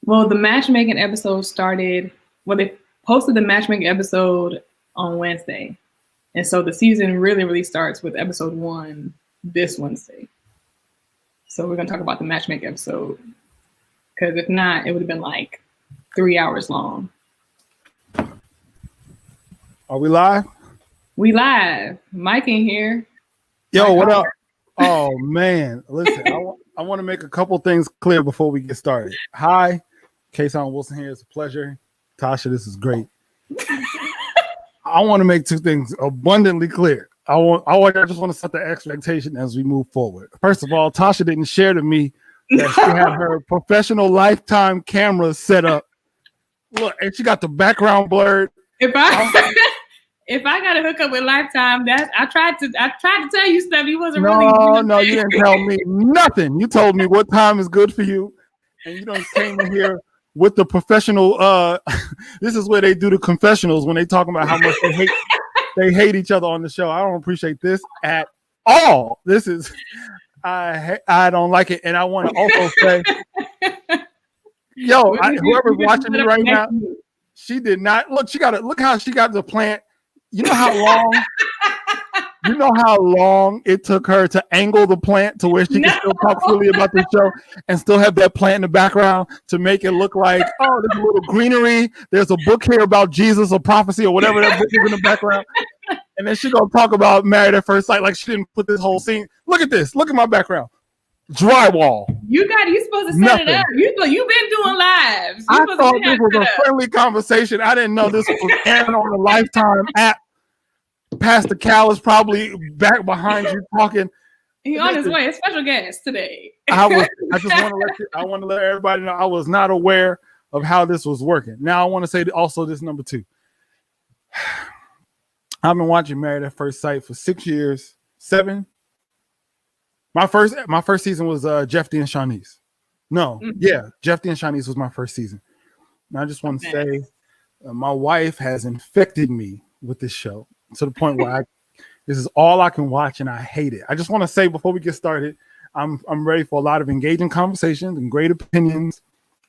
Well, the matchmaking episode started. Well, they posted the matchmaking episode on Wednesday, and so the season really starts with episode 1 this Wednesday. So we're gonna talk about the matchmaking episode because if not, it would have been like 3 hours long. Are we live? We live. Mike in here. Yo, what up? Oh man, listen, I want to make a couple things clear before we get started. Hi, Kasaun Wilson here. It's a pleasure. Tasha, this is great. I want to make two things abundantly clear. I just want to set the expectation as we move forward. First of all, Tasha didn't share to me that she had her professional lifetime camera set up. Look, and she got the background blurred. If I got to hook up with Lifetime, I tried to tell you stuff. You wasn't really. No, you didn't tell me nothing. You told me what time is good for you, and you don't came in here with the professional. This is where they do the confessionals when they talk about how much they hate each other on the show. I don't appreciate this at all. This is I don't like it, and I want to also say, yo, whoever's watching me right now, she did not look. Look how she got the plant. You know how long it took her to angle the plant to where she can still talk freely about the show and still have that plant in the background to make it look like, oh, there's a little greenery. There's a book here about Jesus or prophecy or whatever that book is in the background. And then she's gonna talk about Married at First Sight like she didn't put this whole scene. Look at this. Look at my background. Drywall. You supposed to set it up. You've been doing lives. I thought this was a friendly conversation. I didn't know this was airing on the Lifetime app. Pastor Cal is probably back behind you talking. He's on his way. A special guest today. I want to let everybody know I was not aware of how this was working. Now I want to say also this number 2. I've been watching Married at First Sight for 6 years, 7. My first season was Jeff D and Shanice. Jeff D and Shanice was my first season. And I just want to say my wife has infected me with this show to the point where this is all I can watch and I hate it. I just want to say before we get started, I'm ready for a lot of engaging conversations and great opinions.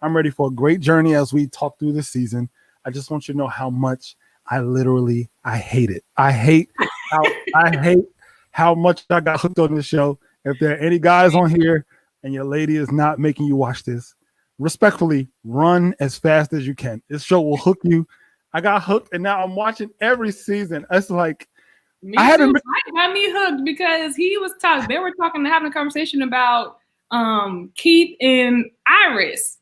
I'm ready for a great journey as we talk through this season. I just want you to know how much I hate it. I hate how much I got hooked on this show. If there are any guys on here and your lady is not making you watch this, respectfully, run as fast as you can. This show will hook you. I got hooked, and now I'm watching every season. It's like Mike got me hooked because he was talking. They were having a conversation about Keith and Iris,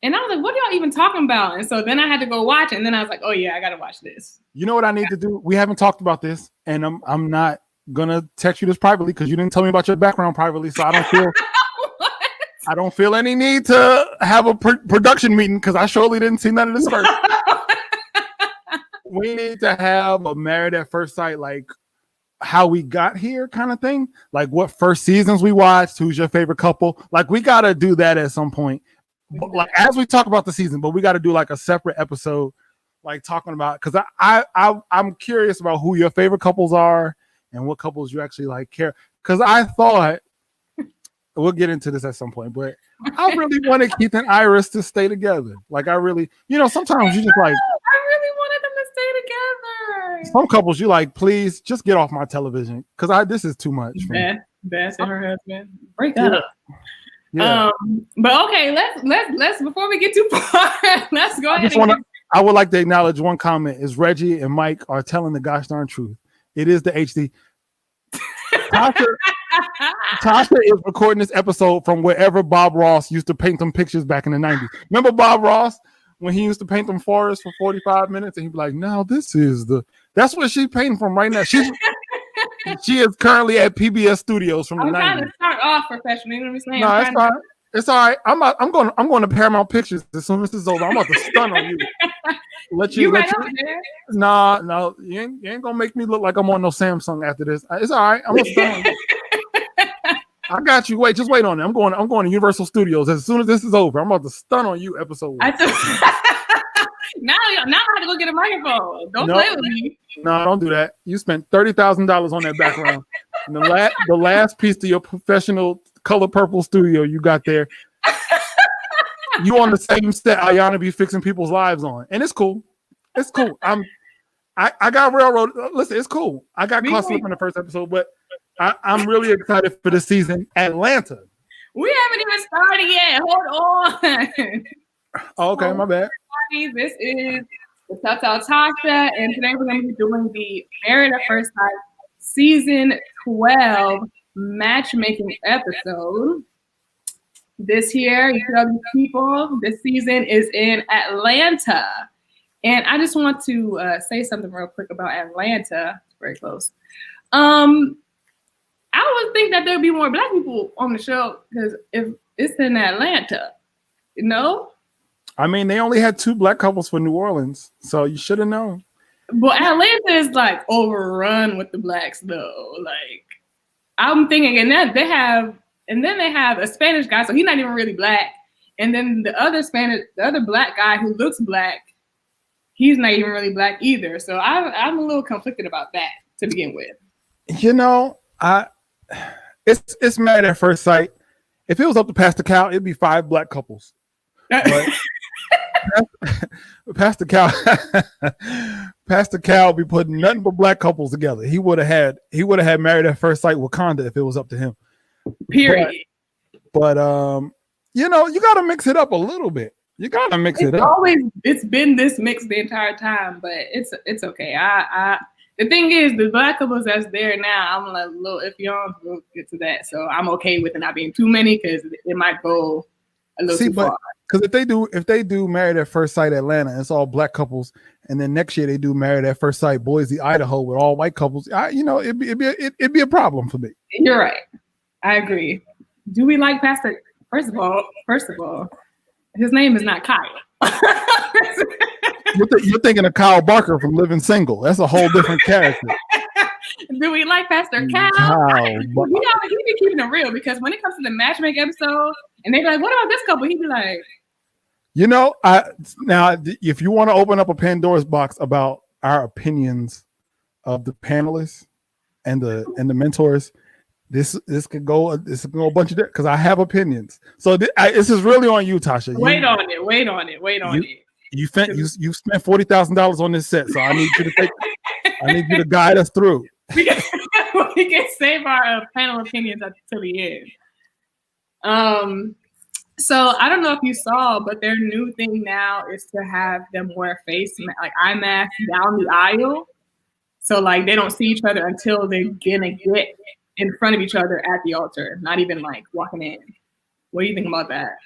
and I was like, "What are y'all even talking about?" And so then I had to go watch it, and then I was like, "Oh yeah, I got to watch this." You know what I need to do? We haven't talked about this, and I'm not gonna text you this privately because you didn't tell me about your background privately, so I don't feel any need to have a production meeting because I surely didn't see none of this first. We need to have a Married at First Sight, like how we got here kind of thing. Like what first seasons we watched, who's your favorite couple. Like we got to do that at some point. But, like as we talk about the season, but we got to do like a separate episode, like talking about, because I'm curious about who your favorite couples are and what couples you actually like care. Because I thought, we'll get into this at some point, but I really wanted Keith and Iris to stay together. Like I really, sometimes you just like, Together. Some couples you like, please just get off my television because this is too much. Beth and her husband break up. Yeah. But okay, let's before we get too far, let's go ahead. I would like to acknowledge one comment: is Reggie and Mike are telling the gosh darn truth. It is the HD. Tasha is recording this episode from wherever Bob Ross used to paint them pictures back in the 90s. Remember Bob Ross? When he used to paint them forests for 45 minutes, and he'd be like, "Now this is that's what she's painting from right now." She is currently at PBS Studios from the 90s. I'm trying to start off professional. You know what I'm saying? No, it's fine. It's all right. I'm going to Paramount Pictures as soon as this is over. I'm about to stun on you. Over there? No, you ain't gonna make me look like I'm on no Samsung after this. It's all right. I'm gonna stun on you. I got you. Just wait on it. I'm going to Universal Studios as soon as this is over. I'm about to stun on you. Episode 1. Now I have to go get a microphone. Don't play with me. No, don't do that. You spent $30,000 on that background. And the last piece to your professional color purple studio you got there. You on the same set Ayana be fixing people's lives on, and it's cool. It's cool. I got railroad. Listen, it's cool. I got caught slipping in the first episode, but I'm really excited for the season. Atlanta. We haven't even started yet. Hold on. Oh, okay, my bad. This is the Tasha, and today we're going to be doing the Married at First Sight season 12 matchmaking episode. This here, you know, these people, this season is in Atlanta. And I just want to say something real quick about Atlanta. It's very close. I would think that there'd be more Black people on the show because if it's in Atlanta, you know? I mean, they only had 2 Black couples for New Orleans, so you should have known. But Atlanta is like overrun with the Blacks, though. Like, I'm thinking, and then they have a Spanish guy, so he's not even really Black. And then the other Black guy who looks Black, he's not even really Black either. So I'm a little conflicted about that to begin with. You know, it's Married at First Sight. If it was up to Pastor Cal, it'd be 5 Black couples. But Pastor Cal be putting nothing but Black couples together. He would have had Married at First Sight Wakanda if it was up to him. Period. But you know, you gotta mix it up a little bit. You gotta mix it up. It's been this mix the entire time, but it's okay. The thing is, the Black couples that's there now, I'm like a little iffy on. We'll get to that. So I'm okay with it not being too many because it might go a little too far. Because if they do Married at First Sight Atlanta, it's all Black couples, and then next year they do Married at First Sight Boise, Idaho, with all white couples. It'd be a problem for me. You're right. I agree. Do we like Pastor? First of all, his name is not Kyle. You're thinking of Kyle Barker from Living Single. That's a whole different character. Do we like Pastor Kyle? He be keeping it real because when it comes to the matchmaking episode, and they be like, "What about this couple?" He'd be like, "You know, now if you want to open up a Pandora's box about our opinions of the panelists and the mentors." This could go a bunch of because I have opinions. So this is really on you, Tasha. Wait on it. You spent $40,000 on this set, so I need you to guide us through. We can save our panel opinions until the end. So I don't know if you saw, but their new thing now is to have them wear like eye masks down the aisle, so like they don't see each other until they're gonna get in front of each other at the altar, not even like walking in. What do you think about that?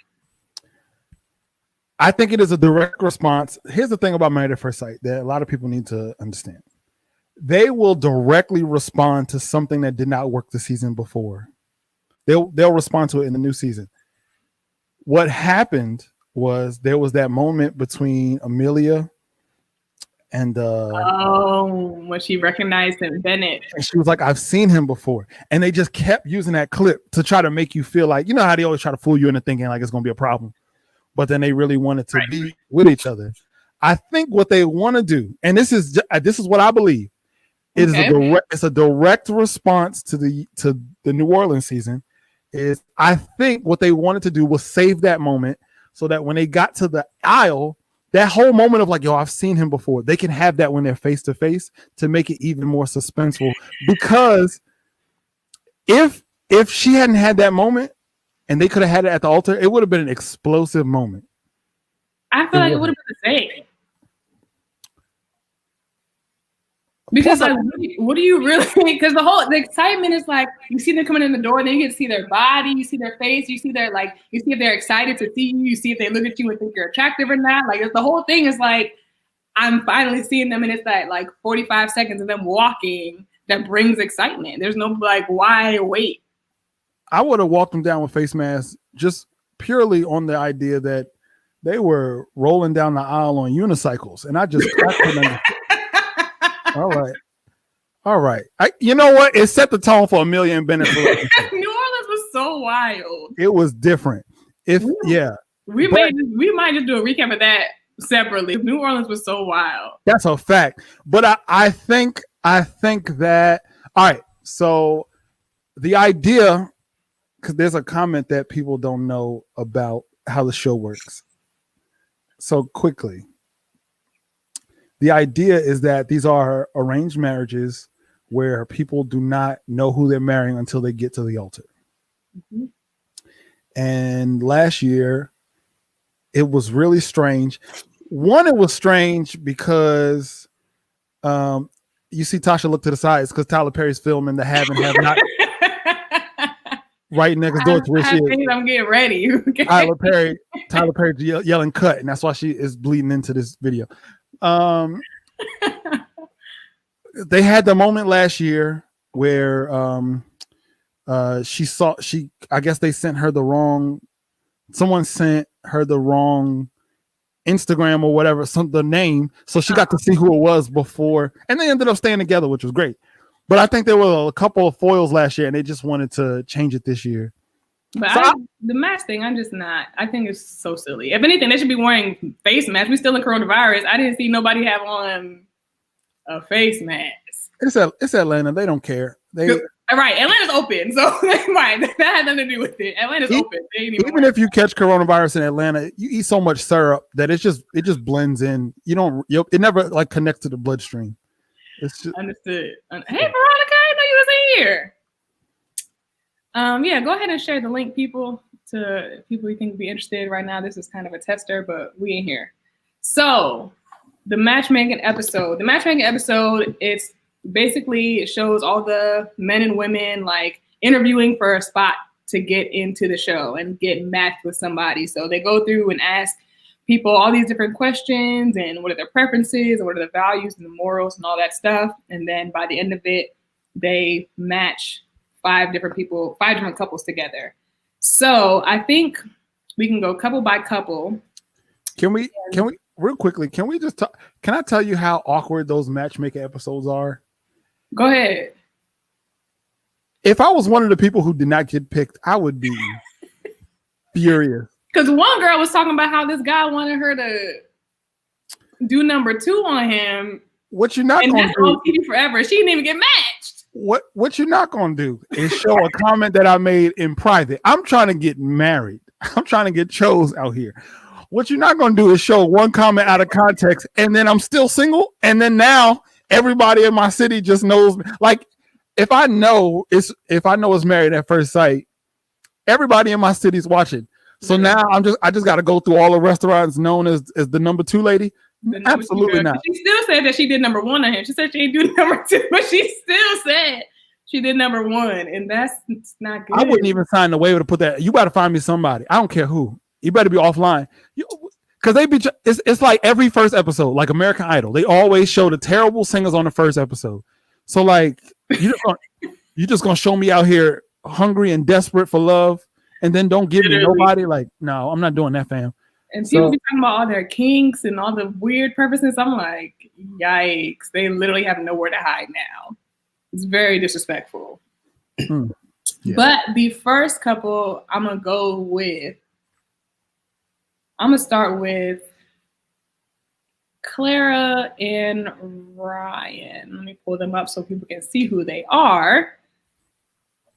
I think it is a direct response. Here's the thing about Married at First Sight that a lot of people need to understand. They will directly respond to something that did not work the season before. They'll respond to it in the new season. What happened was there was that moment between Amelia and when she recognized him, Bennett. And she was like, I've seen him before. And they just kept using that clip to try to make you feel like, you know how they always try to fool you into thinking like it's going to be a problem. But then they really wanted to be with each other. I think what they want to do, and this is what I believe, it's a direct response to the New Orleans season. Is I think what they wanted to do was save that moment so that when they got to the aisle, that whole moment of like, yo, I've seen him before. They can have that when they're face to face to make it even more suspenseful. Because if she hadn't had that moment and they could have had it at the altar, it would have been an explosive moment. I feel like it would have been the same. Because like, what do you really think? Because the excitement is like you see them coming in the door, and then you get to see their body, you see their face, you see you see if they're excited to see you, you see if they look at you and think you're attractive or not. Like the whole thing is like I'm finally seeing them, and it's that like 45 seconds of them walking that brings excitement. There's no like why wait. I would have walked them down with face masks just purely on the idea that they were rolling down the aisle on unicycles, and I couldn't understand. All right. You know what? It set the tone for Amelia and Bennett. New Orleans was so wild. It was different. We might just do a recap of that separately. New Orleans was so wild. That's a fact. But I think that all right. So the idea, because there's a comment that people don't know about how the show works. So quickly. The idea is that these are arranged marriages where people do not know who they're marrying until they get to the altar. Mm-hmm. And last year, it was really strange. One, it was strange because you see Tasha look to the side. It's because Tyler Perry's filming the Have and Have Not right next door to where she is. I'm getting ready. Okay. Tyler Perry yelling cut, and that's why she is bleeding into this video. They had the moment last year where I guess they sent her someone sent her the wrong Instagram or whatever, the name, so she got to see who it was before, and they ended up staying together, which was great. But I think there were a couple of foils last year, and they just wanted to change it this year. But the mask thing, I'm just not. I think it's so silly. If anything, they should be wearing face masks. We still in coronavirus. I didn't see nobody have on a face mask. It's Atlanta. They don't care. Right, Atlanta's open, so right, that had nothing to do with it. Atlanta's open. Even if you catch coronavirus in Atlanta, you eat so much syrup that it just blends in. It never like connects to the bloodstream. It's just understood. Hey, Veronica, I didn't know you was in here. Yeah, go ahead and share the link, people, to people you think would be interested right now. This is kind of a tester, but we in here. So the matchmaking episode, it's basically, it shows all the men and women like interviewing for a spot to get into the show and get matched with somebody. So they go through and ask people all these different questions and what are their preferences and what are the values and the morals and all that stuff. And then by the end of it, they match 5 different couples together. So I think we can go couple by couple. Can we real quickly, can I tell you how awkward those matchmaking episodes are? Go ahead. If I was one of the people who did not get picked, I would be furious. Because one girl was talking about how this guy wanted her to do number 2 on him. What you're not going to do? On TV forever. She didn't even get matched. What you're not going to do is show a comment that I made in private. I'm trying to get married. I'm trying to get chose out here. What you're not going to do is show one comment out of context, and then I'm still single, and then now everybody in my city just knows me. Like, if I know it's Married at First Sight, everybody in my city's watching. So now I just got to go through all the restaurants known as the number 2 lady. Absolutely not. She still said that she did number 1 on him. She said she didn't do number 2, but she still said she did number 1, and that's not good. I wouldn't even sign the waiver to put that. You got to find me somebody. I don't care who. You better be offline. Because it's like every first episode, like American Idol, they always show the terrible singers on the first episode. So like you're just gonna show me out here hungry and desperate for love, and then don't give me nobody. Like, no, I'm not doing that, fam. And people be talking about all their kinks and all the weird purposes. I'm like, yikes! They literally have nowhere to hide now. It's very disrespectful. Yeah. But the first couple, I'm gonna start with Clara and Ryan. Let me pull them up so people can see who they are.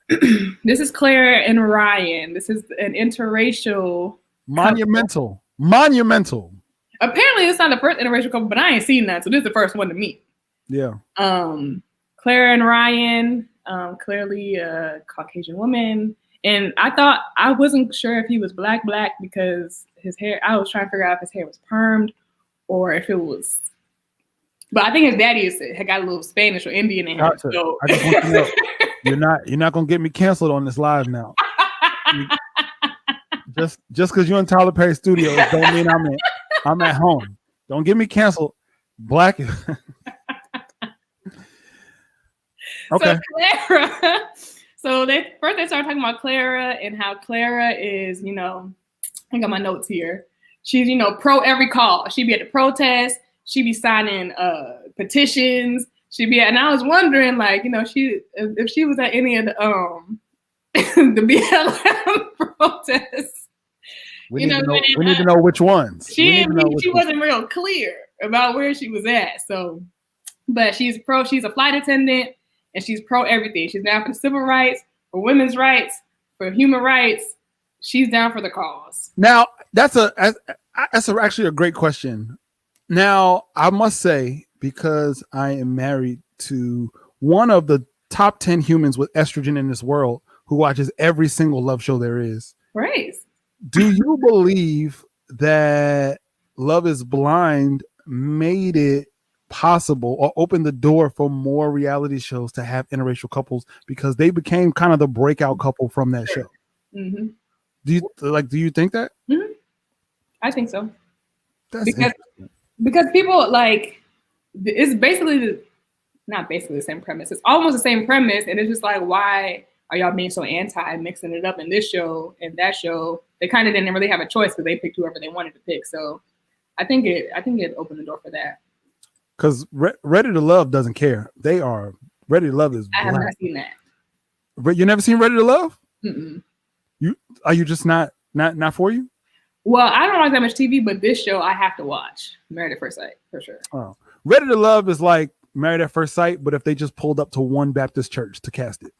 This is Clara and Ryan. This is an interracial monumental. Apparently, it's not the first interracial couple, but I ain't seen that, so this is the first one to meet. Yeah. Clara and Ryan, clearly a Caucasian woman. And I wasn't sure if he was black because his hair, I was trying to figure out if his hair was permed or if it was, but I think his daddy had got a little Spanish or Indian in him. So. I just want to know, you're not going to get me canceled on this live now. Just because you're in Tyler Perry Studios don't mean I'm at home. Don't get me canceled. Black. Okay. So Clara. So they started talking about Clara and how Clara is, I got my notes here. She's, pro every cause. She'd be at the protest. She'd be signing petitions. And I was wondering, like, if she was at any of the BLM protests. We need to know which ones. She wasn't real clear about where she was at. So, but she's a flight attendant. And she's pro everything. She's now for civil rights, for women's rights, for human rights. she's down for the cause. Now, that's actually a great question. Now, I must say, because I am married to one of the top 10 humans with estrogen in this world who watches every single love show there is. Right. Do you believe that Love is Blind made it possible or opened the door for more reality shows to have interracial couples because they became kind of the breakout couple from that show? Mm-hmm. Do you think that? Mm-hmm. I think so. That's because people like it's basically not basically the same premise. It's almost the same premise, and it's just like, why are y'all being so anti mixing it up in this show and that show? They kind of didn't really have a choice because they picked whoever they wanted to pick. So I think it opened the door for that. Because Ready to Love doesn't care. They are Ready to Love is. I have not seen that. You never seen Ready to Love? Mm-mm. Are you just not for you? Well, I don't watch that much TV, but this show I have to watch. Married at First Sight for sure. Oh, Ready to Love is like Married at First Sight, but if they just pulled up to one Baptist church to cast it.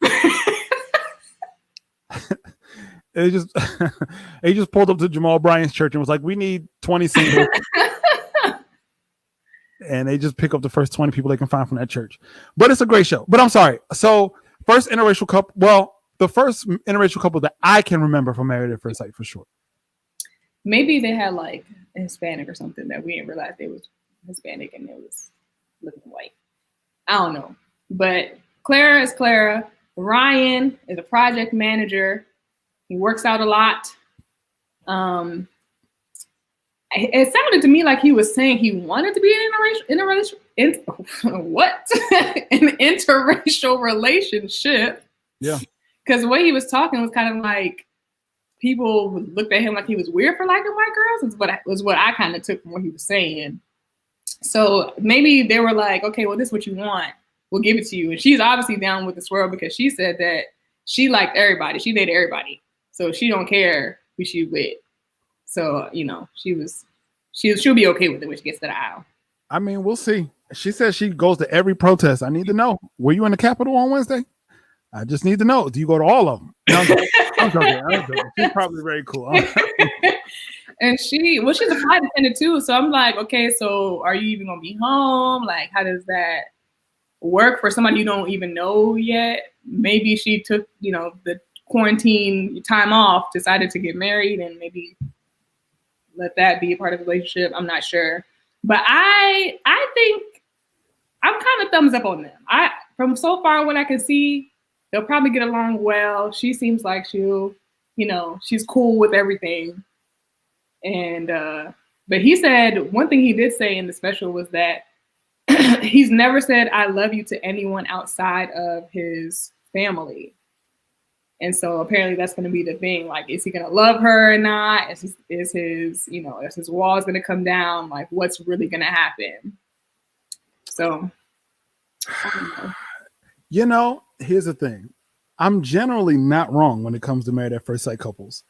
They just pulled up to Jamal Bryant's church and was like, we need 20 singles. And they just pick up the first 20 people they can find from that church. But it's a great show. But I'm sorry. So first interracial couple, well, the first interracial couple that I can remember from Married at First Sight for sure. Maybe they had like a Hispanic or something that we didn't realize they was Hispanic and it was looking white. I don't know. But Clara is Clara. Ryan is a project manager. He works out a lot. It sounded to me like he was saying he wanted to be in an interracial relationship. Yeah. Because the way he was talking was kind of like people looked at him like he was weird for liking white girls. Was what I kind of took from what he was saying. So maybe they were like, okay, well, this is what you want. We'll give it to you. And she's obviously down with the swirl because she said that she liked everybody. She dated everybody. So she don't care who she with. So, you know, she'll be okay with it when she gets to the aisle. I mean, we'll see. She says she goes to every protest. I need to know. Were you in the Capitol on Wednesday? I just need to know. Do you go to all of them? No, I'm joking. She's probably very cool. And she's a flight attendant too. So I'm like, okay, so are you even gonna be home? Like, how does that work for somebody you don't even know yet? Maybe she took, the quarantine time off, decided to get married, and maybe let that be a part of the relationship. I'm not sure, but I think I'm kind of thumbs up on them. From so far what I can see, they'll probably get along well. She seems like she's cool with everything. And but he said one thing he did say in the special was that he's never said I love you to anyone outside of his family. And so apparently that's going to be the thing. Like, is he going to love her or not? Is his walls going to come down? Like, what's really going to happen? So, I don't know. Here's the thing. I'm generally not wrong when it comes to Married at First Sight couples.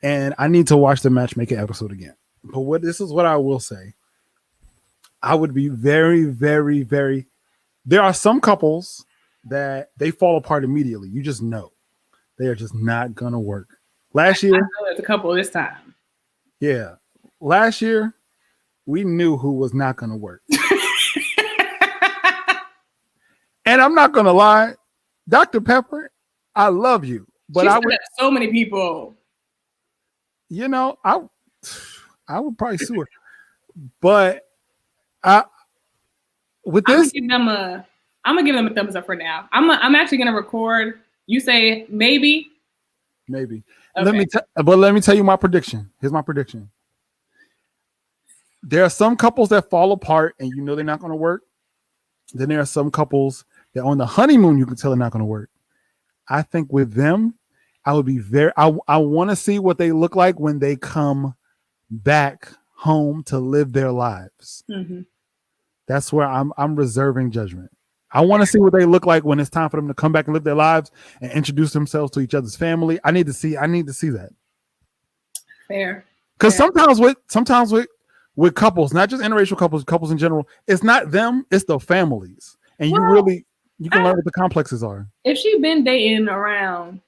And I need to watch the Matchmaking episode again. But this is what I will say. I would be very, very, very... There are some couples that they fall apart immediately. You just know. They are just not going to work. Last year... I know there's a couple this time. Yeah. Last year, we knew who was not going to work. And I'm not going to lie. Dr. Pepper, I love you. But I would... so many people... I would probably sue her, but with this, I'm gonna give them a thumbs up for now. I'm actually gonna record. You say maybe. Okay. Let me tell you my prediction. Here's my prediction. There are some couples that fall apart, and they're not going to work. Then there are some couples that on the honeymoon you can tell they're not going to work. I think with them, I would be I want to see what they look like when they come back home to live their lives. Mm-hmm. That's where I'm reserving judgment. I want to see what they look like when it's time for them to come back and live their lives and introduce themselves to each other's family. I need to see that. Fair. Because sometimes with couples, not just interracial couples in general, it's not them, it's the families. And you can learn what the complexes are. If she's been dating around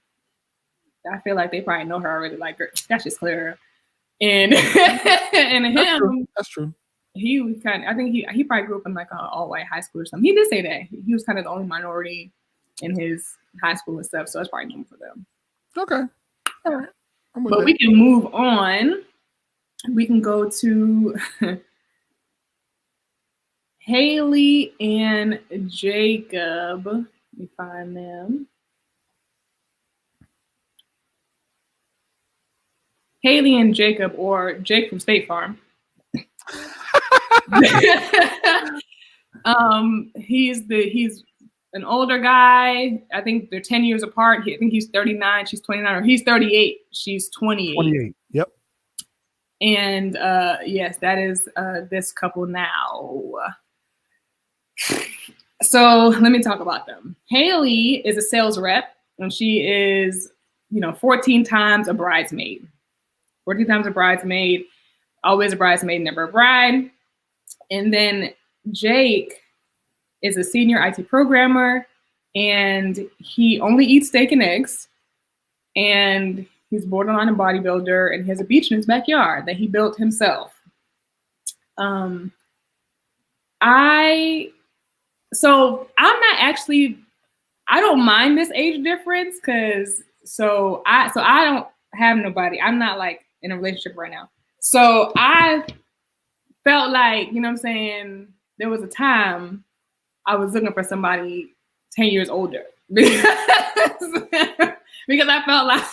I feel like they probably know her already. Like, that's just Clara. And and him, that's true. He was kind of, I think he probably grew up in like an all-white high school or something. He did say that. He was kind of the only minority in his high school and stuff, so it's probably normal for them. Okay. All right. But we can move on. We can go to Haley and Jacob. Let me find them. Haley and Jacob, or Jake from State Farm. He's an older guy. I think they're 10 years apart. I think he's 39, she's 29, or he's 38, she's 28. 28. Yep. And yes, that is this couple now. So let me talk about them. Haley is a sales rep, and she is, 14 times a bridesmaid. 14 times a bridesmaid, always a bridesmaid, never a bride. And then Jake is a senior IT programmer, and he only eats steak and eggs. And he's borderline a bodybuilder, and he has a beach in his backyard that he built himself. So I'm not actually, I don't mind this age difference because I don't have nobody. I'm not like in a relationship right now. So I felt like, you know what I'm saying, there was a time I was looking for somebody 10 years older because I felt like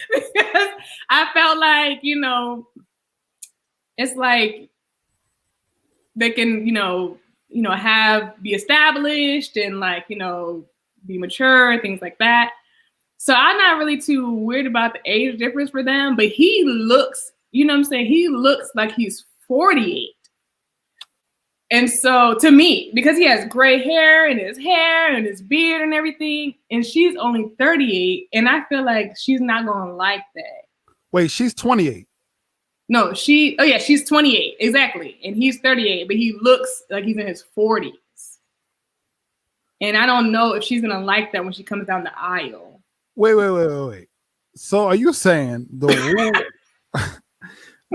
because I felt like, it's like they can, be established and like, be mature and things like that. So I'm not really too weird about the age difference for them, but he looks, he looks like he's 48. And so to me, because he has gray hair in his hair and his beard and everything, and she's only 38, and I feel like she's not going to like that. Wait, she's 28. No, she's 28, exactly. And he's 38, but he looks like he's in his 40s. And I don't know if she's going to like that when she comes down the aisle. Wait. So are you saying the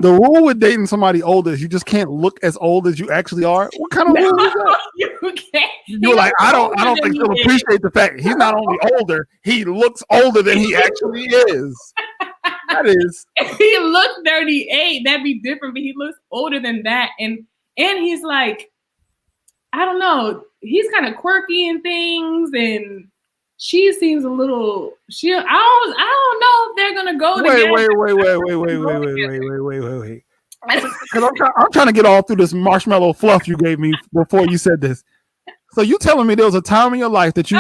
rule with dating somebody older is you just can't look as old as you actually are? What kind of rule is that? You can't. You're like, I don't think she'll appreciate the fact he's not only older, he looks older than he actually is. That is. If he looks 38, that'd be different, but he looks older than that. And he's like, I don't know, he's kind of quirky and things, and she seems a little. I don't know if they're gonna go together. Wait. Because I'm trying to get all through this marshmallow fluff you gave me before you said this. So you telling me there was a time in your life that you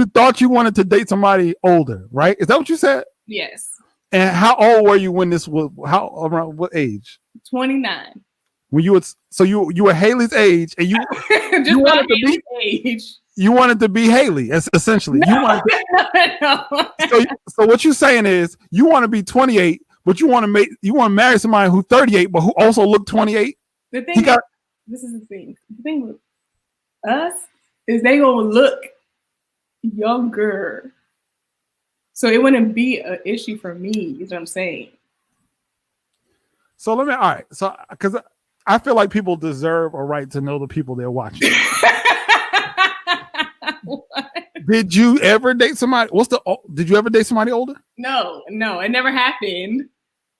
thought you wanted to date somebody older, right? Is that what you said? Yes. And how old were you when this was? Around what age? 29. When you were Haley's age, and you wanted to be age. You wanted to be Haley, essentially. No. So what you're saying is you want to be 28, but you want to marry somebody who's 38, but who also look 28. This is the thing. The thing with us is they gonna look younger, so it wouldn't be an issue for me. Is what I'm saying. So all right. So because I feel like people deserve a right to know the people they're watching. Did you ever date somebody? Did you ever date somebody older? No, it never happened.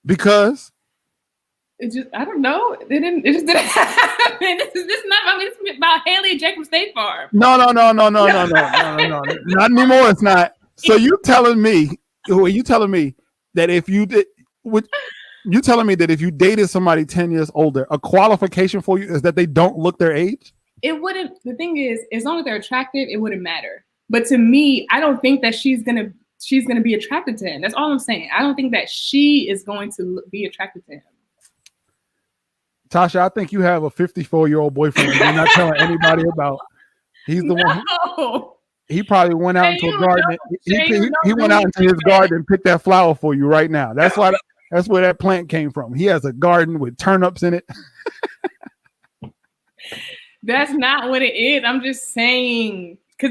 Because it just, I don't know. It just didn't happen. This is not about Haley and Jacob State Farm. No. Not anymore. It's not. So you telling me that if you dated somebody 10 years older, a qualification for you is that they don't look their age? It wouldn't. The thing is, as long as they're attractive, it wouldn't matter. But to me, I don't think that she's gonna be attracted to him. That's all I'm saying. I don't think that she is going to be attracted to him. Tasha, I think you have a 54-year-old boyfriend you're not telling anybody about. He's the one. He probably went out into a garden. He went out into his garden and picked that flower for you right now. That's why. That's where that plant came from. He has a garden with turnips in it. That's not what it is. I'm just saying. Because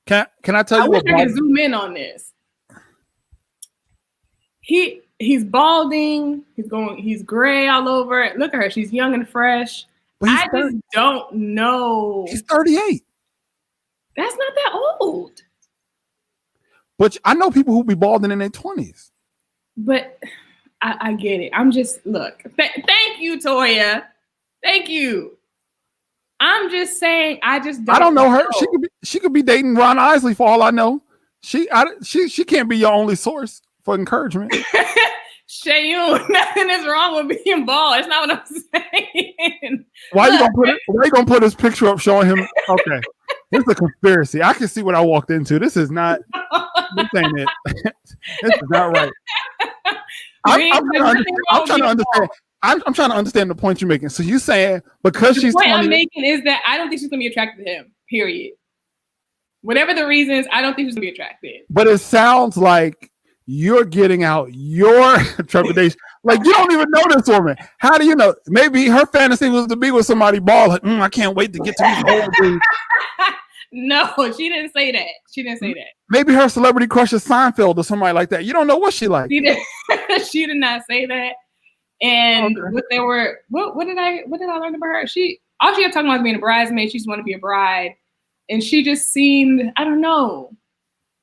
Can I tell I you wish what? I could zoom in on this. He's balding. He's gray all over. Look at her. She's young and fresh. I just don't know. He's 38. That's not that old. But I know people who be balding in their 20s. But I get it. I'm just look. Thank you, Toya. Thank you. I'm just saying. I don't know her. She could be dating Ron Isley for all I know. She can't be your only source for encouragement. Shayun, nothing is wrong with being bald. That's not what I'm saying. Why you gonna put his picture up showing him? Okay, this is a conspiracy. I can see what I walked into. This is not. This ain't it. This is not right. I'm trying to understand the point you're making. So you saying because she's the point I'm making is that I don't think she's gonna be attracted to him. Period. Whatever the reasons, I don't think she's gonna be attracted. But it sounds like you're getting out your trepidation. Like you don't even know this woman. How do you know? Maybe her fantasy was to be with somebody bald. Like, I can't wait to get to these old dudes. No, she didn't say that. She didn't say that. Maybe her celebrity crush is Seinfeld or somebody like that. You don't know what she like. She did not say that. And what did I learn about her? All she kept talking about being a bridesmaid. She just wanted to be a bride. And she just seemed, I don't know.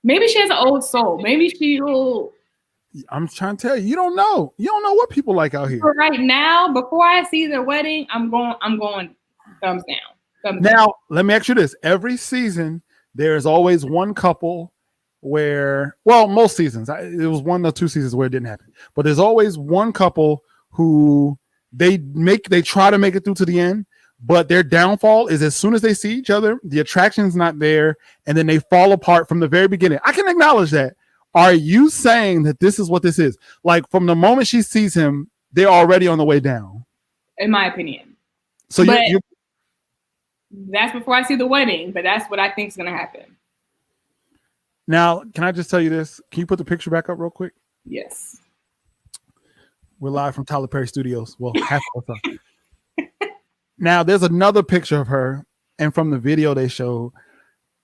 Maybe she has an old soul. Maybe she will. I'm trying to tell you, you don't know. You don't know what people like out here. For right now, before I see their wedding, I'm going thumbs down. Now, let me ask you this. Every season, there's always one couple where, well, most seasons, it was 1 or 2 seasons where it didn't happen. But there's always one couple who they try to make it through to the end, but their downfall is as soon as they see each other, the attraction's not there, and then they fall apart from the very beginning. I can acknowledge that. Are you saying that this is what this is? Like from the moment she sees him, they're already on the way down? In my opinion. So you that's before I see the wedding, but that's what I think is going to happen. Now, can I just tell you this? Can you put the picture back up real quick? Yes. We're live from Tyler Perry Studios. Well, half of us are. Now, there's another picture of her, and from the video they showed,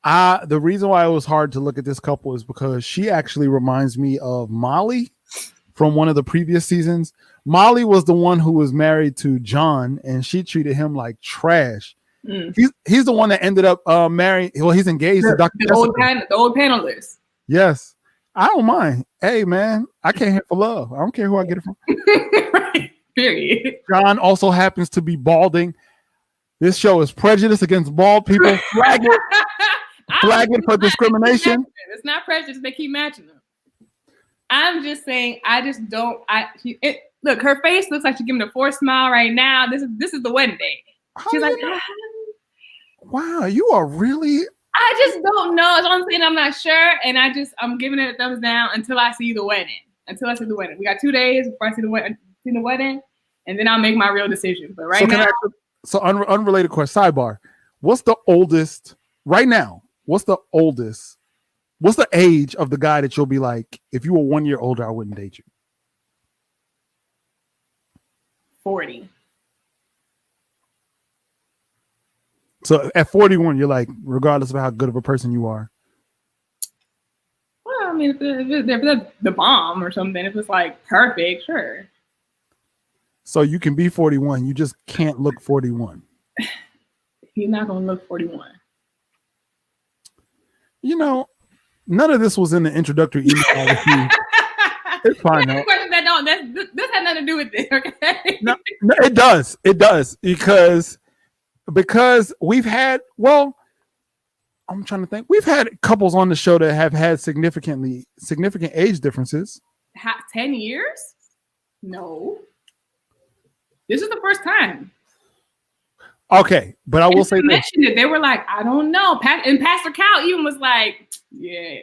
the reason why it was hard to look at this couple is because she actually reminds me of Molly from one of the previous seasons. Molly was the one who was married to John, and she treated him like trash. He's the one that ended up marrying. Well, he's engaged to Dr. The old panelist. Yes, I don't mind. Hey, man, I came here for love. I don't care who I get it from. Right. Period. John also happens to be balding. This show is prejudice against bald people. Flag it for discrimination. It's not prejudice. They keep matching them. I'm just saying. I just don't. Look, her face looks like she's giving a forced smile right now. This is the wedding day. She's like, wow, you are really. I just don't know. That's what I'm saying. I'm not sure, and I'm giving it a thumbs down until I see the wedding. We got 2 days before I see the wedding, and then I'll make my real decision. But right now, unrelated question. Sidebar: what's the oldest right now? What's the oldest? What's the age of the guy that you'll be like, if you were 1 year older, I wouldn't date you? 40. So at 41, you're like, regardless of how good of a person you are. Well, I mean, if it's the bomb or something, if it's like perfect, sure. So you can be 41, you just can't look 41. He's not gonna look 41. You know, none of this was in the introductory email. It's fine. This has nothing to do with this, okay? No, it does. It does because we've had, well, I'm trying to think. We've had couples on the show that have had significant age differences. 10 years? No. This is the first time. Okay, but I will say mentioned it. They were like, I don't know. And Pastor Cal even was like, yeah.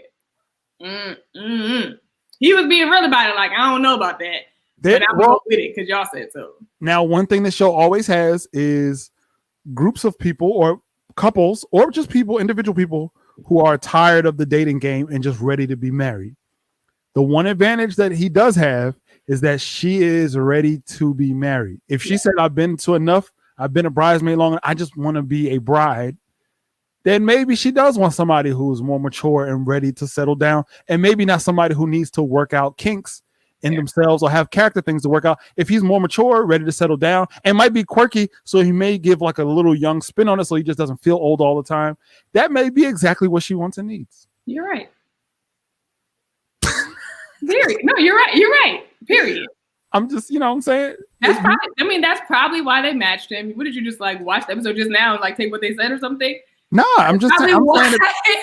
He was being real about it. Like, I don't know about that. But I'm going with it because y'all said so. Now, one thing the show always has is groups of people or couples or just individual people who are tired of the dating game and just ready to be married. The one advantage that he does have is that she is ready to be married. If she said, I've been a bridesmaid long, I just want to be a bride, then maybe she does want somebody who's more mature and ready to settle down, and maybe not somebody who needs to work out kinks in themselves or have character things to work out. If he's more mature, ready to settle down, and might be quirky, so he may give like a little young spin on it so he just doesn't feel old all the time. That may be exactly what she wants and needs. You're right. Period. No, you're right. You're right. Period. I'm just, you know what I'm saying? That's probably why they matched him. What did you just like watch the episode just now and like take what they said or something? No, I'm just saying.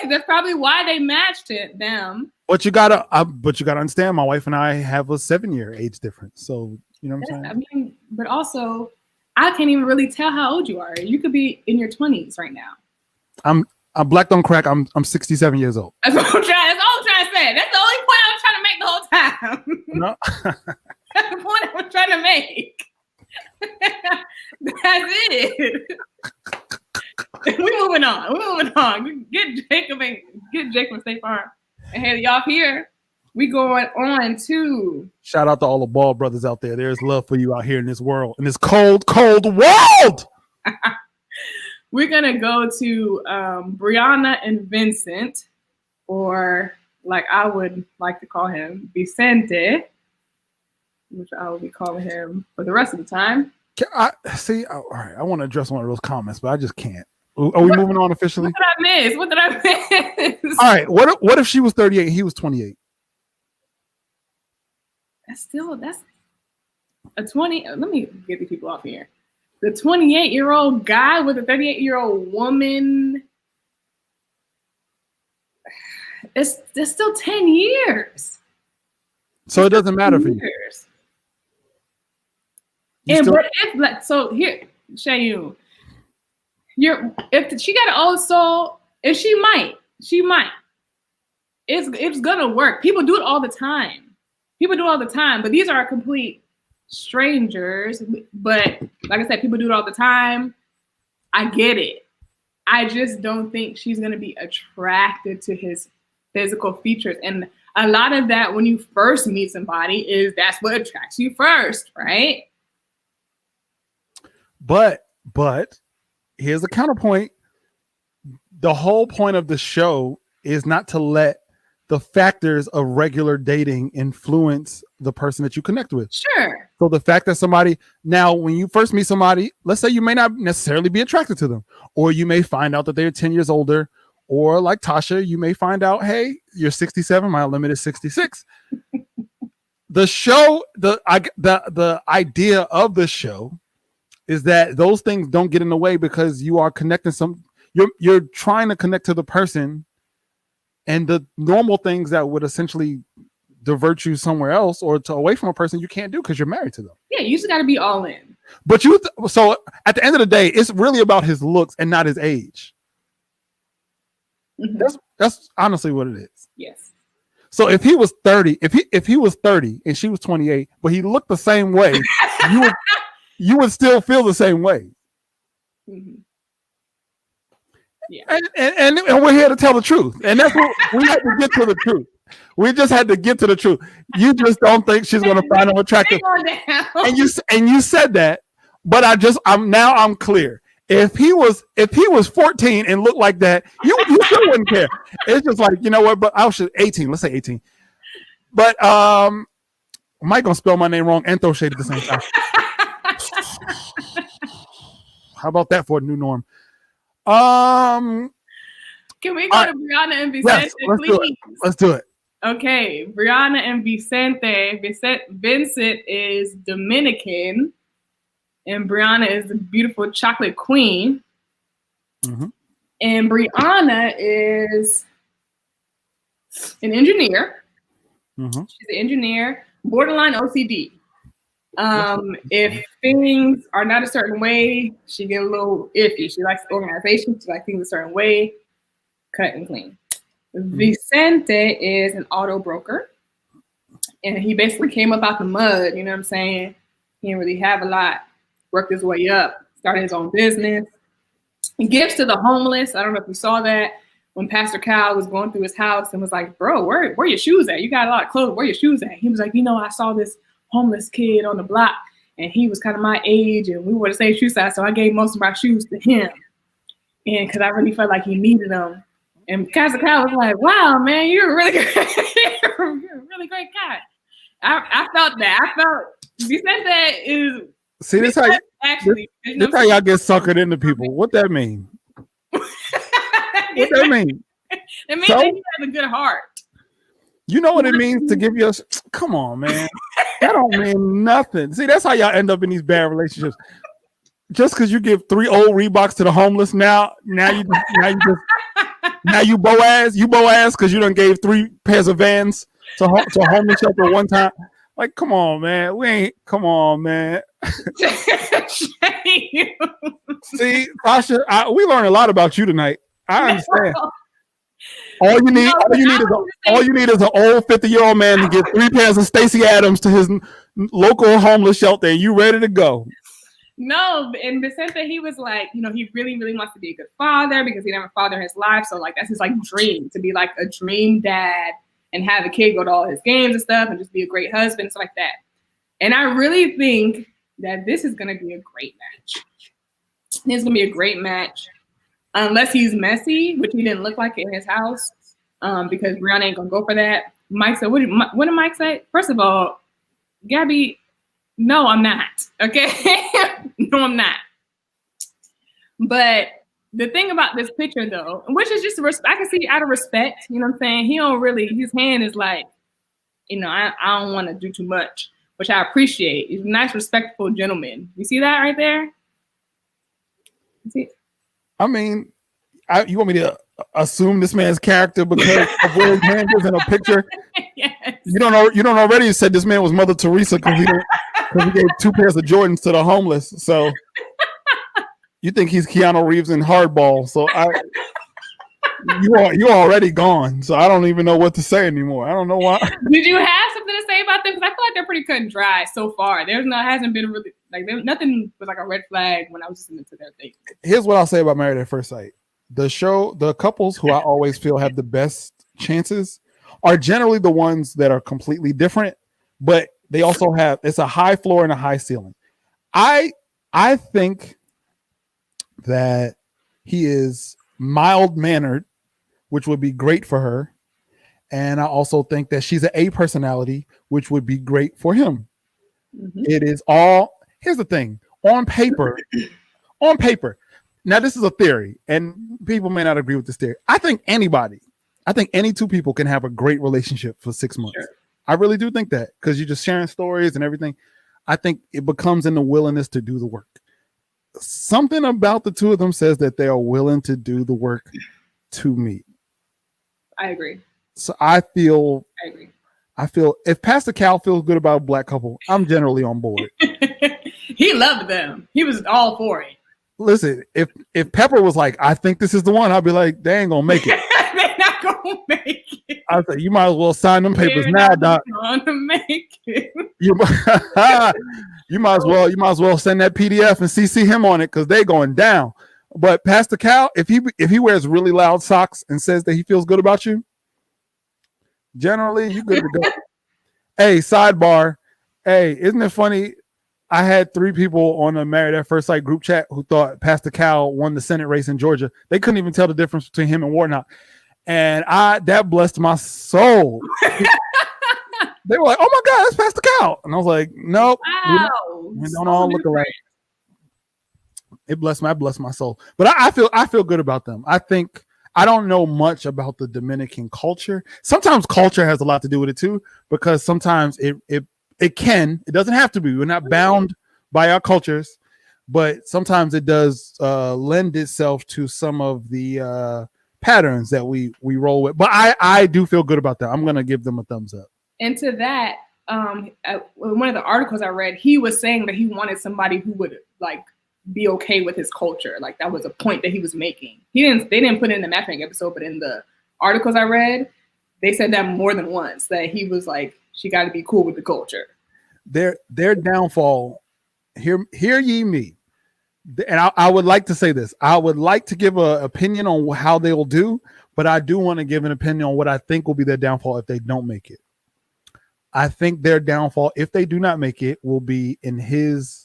That's probably why they matched them. But you gotta understand, my wife and I have a 7-year age difference. So you know what I'm saying? I mean, but also I can't even really tell how old you are. You could be in your 20s right now. I'm black don't crack. I'm 67 years old. That's all I'm trying to say. That's the only point I was trying to make the whole time. No. That's the point I was trying to make. That's it. We're moving on. Get Jacob and State Farm. And hey, y'all here. We going on to shout out to all the ball brothers out there. There's love for you out here in this world, in this cold, cold world. We're gonna go to Brianna and Vincent, or like I would like to call him, Vicente, which I will be calling him for the rest of the time. All right, I want to address one of those comments, but I just can't. Are we moving on officially? What did I miss? All right, what if she was 38 and he was 28? That's a 20. Let me get these people off here. The 28-year-old guy with a 38-year-old woman. It's still 10 years. So it doesn't matter for you. Here, Shayu, if she got an old soul, if she might, it's gonna work. People do it all the time. But these are complete strangers. But like I said, people do it all the time. I get it. I just don't think she's gonna be attracted to his physical features. And a lot of that, when you first meet somebody, that's what attracts you first, right? But here's a counterpoint. The whole point of the show is not to let the factors of regular dating influence the person that you connect with. Sure. So the fact that somebody, now when you first meet somebody, let's say you may not necessarily be attracted to them, or you may find out that they're 10 years older, or like Tasha, you may find out, hey, you're 67, my limit is 66. The show, the idea of the show is that those things don't get in the way, because you are connecting you're trying to connect to the person, and the normal things that would essentially divert you somewhere else or away from a person, you can't do because you're married to them. Yeah, you just got to be all in. But so at the end of the day, it's really about his looks and not his age. Mm-hmm. That's honestly what it is. Yes. So if he was 30, if he was 30 and she was 28, but he looked the same way, you would still feel the same way. Mm-hmm. Yeah. And we're here to tell the truth. And that's what we had to get to the truth. We just had to get to the truth. You just don't think she's going to find him attractive. And you said that, but I'm clear. If he was 14 and looked like that, you still wouldn't care. It's just like, you know what, but I should 18. Let's say 18. But am I gonna spell my name wrong and throw shade at the same time? How about that for a new norm? Can we go to Brianna and Vicente, please? Let's do it. Okay, Brianna and Vicente. Vincent is Dominican, and Brianna is the beautiful chocolate queen. Mm-hmm. And Brianna is an engineer. Mm-hmm. She's an engineer, borderline OCD. If things are not a certain way, she get a little iffy. She likes organization. She likes things a certain way, cut and clean. Mm-hmm. Vicente is an auto broker, and he basically came up out the mud. You know what I'm saying? He didn't really have a lot. Worked his way up, started his own business. He gives to the homeless. I don't know if you saw that when Pastor Cal was going through his house and was like, "Bro, where your shoes at? You got a lot of clothes. Where your shoes at?" He was like, I saw this homeless kid on the block, and he was kind of my age, and we were the same shoe size, so I gave most of my shoes to him. and because I really felt like he needed him. And Kasaun was like, "Wow, man, you're a really good, you're a really great guy." I felt that. I felt Vicente is. See, this how actually. This how y'all get suckered into people. What that mean? What that mean? It means that he has a good heart. You know what it means to give your. Come on, man. That don't mean nothing. See, that's how y'all end up in these bad relationships. Just because you give 3 old Reeboks to the homeless, now you Boaz because you done gave 3 pairs of Vans to a homeless shelter one time. Like, come on, man. Come on, man. See, Tasha, we learned a lot about you tonight. I understand. All you need is an old 50-year-old man to give 3 pairs of Stacey Adams to his local homeless shelter, and you ready to go. No, and Vicente, he was like, he really, really wants to be a good father because he never fathered his life. So like that's his like dream, to be like a dream dad and have a kid go to all his games and stuff and just be a great husband, stuff like that. And I really think that this is gonna be a great match. It's gonna be a great match. Unless he's messy, which he didn't look like in his house, because Brianna ain't gonna go for that. Mike said, what did Mike say? First of all, Gabby, no, I'm not. Okay? No, I'm not. But the thing about this picture, though, which is just, I can see out of respect, you know what I'm saying? He don't really, his hand is like, I don't want to do too much, which I appreciate. He's a nice, respectful gentleman. You see that right there? You see? I mean, you want me to assume this man's character because of where his hand is in a picture? Yes. You don't already said this man was Mother Teresa because he gave 2 pairs of Jordans to the homeless. So you think he's Keanu Reeves in Hardball? So you're already gone. So I don't even know what to say anymore. I don't know why. Did you have something to say about them? Because I feel like they're pretty cut and dry so far. Hasn't been really nothing was like a red flag when I was listening to their thing. Here's what I'll say about Married at First Sight. The couples who I always feel have the best chances are generally the ones that are completely different, but they also have, it's a high floor and a high ceiling. I think that he is mild-mannered, which would be great for her. And I also think that she's an A personality, which would be great for him. Mm-hmm. It is all, here's the thing, on paper, now this is a theory, and people may not agree with this theory. I think any 2 people can have a great relationship for 6 months. Sure. I really do think that, because you're just sharing stories and everything. I think it becomes in the willingness to do the work. Something about the 2 of them says that they are willing to do the work to meet. I agree. So I feel if Pastor Cal feels good about a black couple, I'm generally on board. He loved them. He was all for it. Listen, if Pepper was like, I think this is the one, I'd be like, they ain't gonna make it. They're not gonna make it. I say, you might as well sign them papers now, Doc. Gonna make it. You might as well send that PDF and CC him on it because they going down. But Pastor Cal, if he wears really loud socks and says that he feels good about you, generally you good to go. Hey, sidebar. Hey, isn't it funny? I had 3 people on a Married at First Sight group chat who thought Pastor Cal won the Senate race in Georgia. They couldn't even tell the difference between him and Warnock. And that blessed my soul. They were like, oh my God, that's Pastor Cal. And I was like, nope. Wow. We don't all look alike. It blessed my soul. But I feel good about them. I don't know much about the Dominican culture. Sometimes culture has a lot to do with it too, because sometimes it doesn't have to be. We're not bound by our cultures, but sometimes it does lend itself to some of the patterns that we roll with. But I do feel good about that. I'm going to give them a thumbs up. And to that, one of the articles I read, he was saying that he wanted somebody who would like be okay with his culture. Like that was a point that he was making. They didn't put it in the Matchmaking episode, but in the articles I read, they said that more than once, that he was like, she got to be cool with the culture. Their downfall, hear ye me. And I would like to say this. I would like to give an opinion on how they will do, but I do want to give an opinion on what I think will be their downfall if they don't make it. I think their downfall, if they do not make it, will be in his.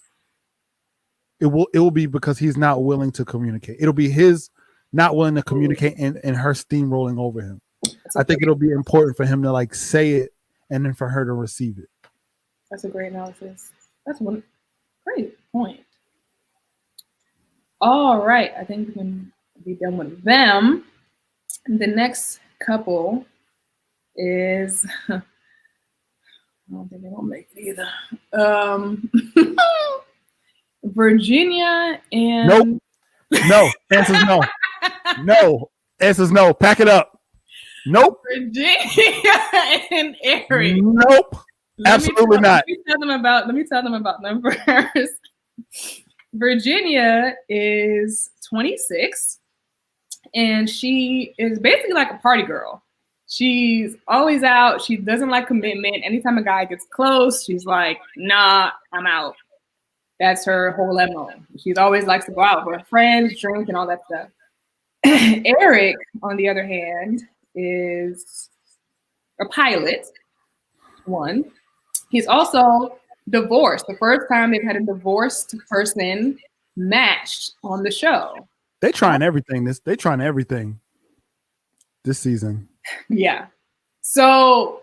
It will be because he's not willing to communicate. It'll be his not willing to communicate, and her steamrolling over him. I think it'll be important for him to like say it and then for her to receive it. That's a great analysis. That's one great point. All right. I think we can be done with them. The next couple is I don't think they're gonna make it either. Virginia and nope. No. Answer's no. No. Answer's no. Pack it up. Nope. Virginia and Eric. Nope. Absolutely not. Let me tell them about them first. Virginia is 26 and she is basically like a party girl. She's always out. She doesn't like commitment. Anytime a guy gets close, she's like, nah, I'm out. That's her whole MO. She's always likes to go out with her friends, drink, and all that stuff. Eric, on the other hand, is a pilot. One. He's also divorced. The first time they've had a divorced person matched on the show. They trying everything. They trying everything this season. Yeah. So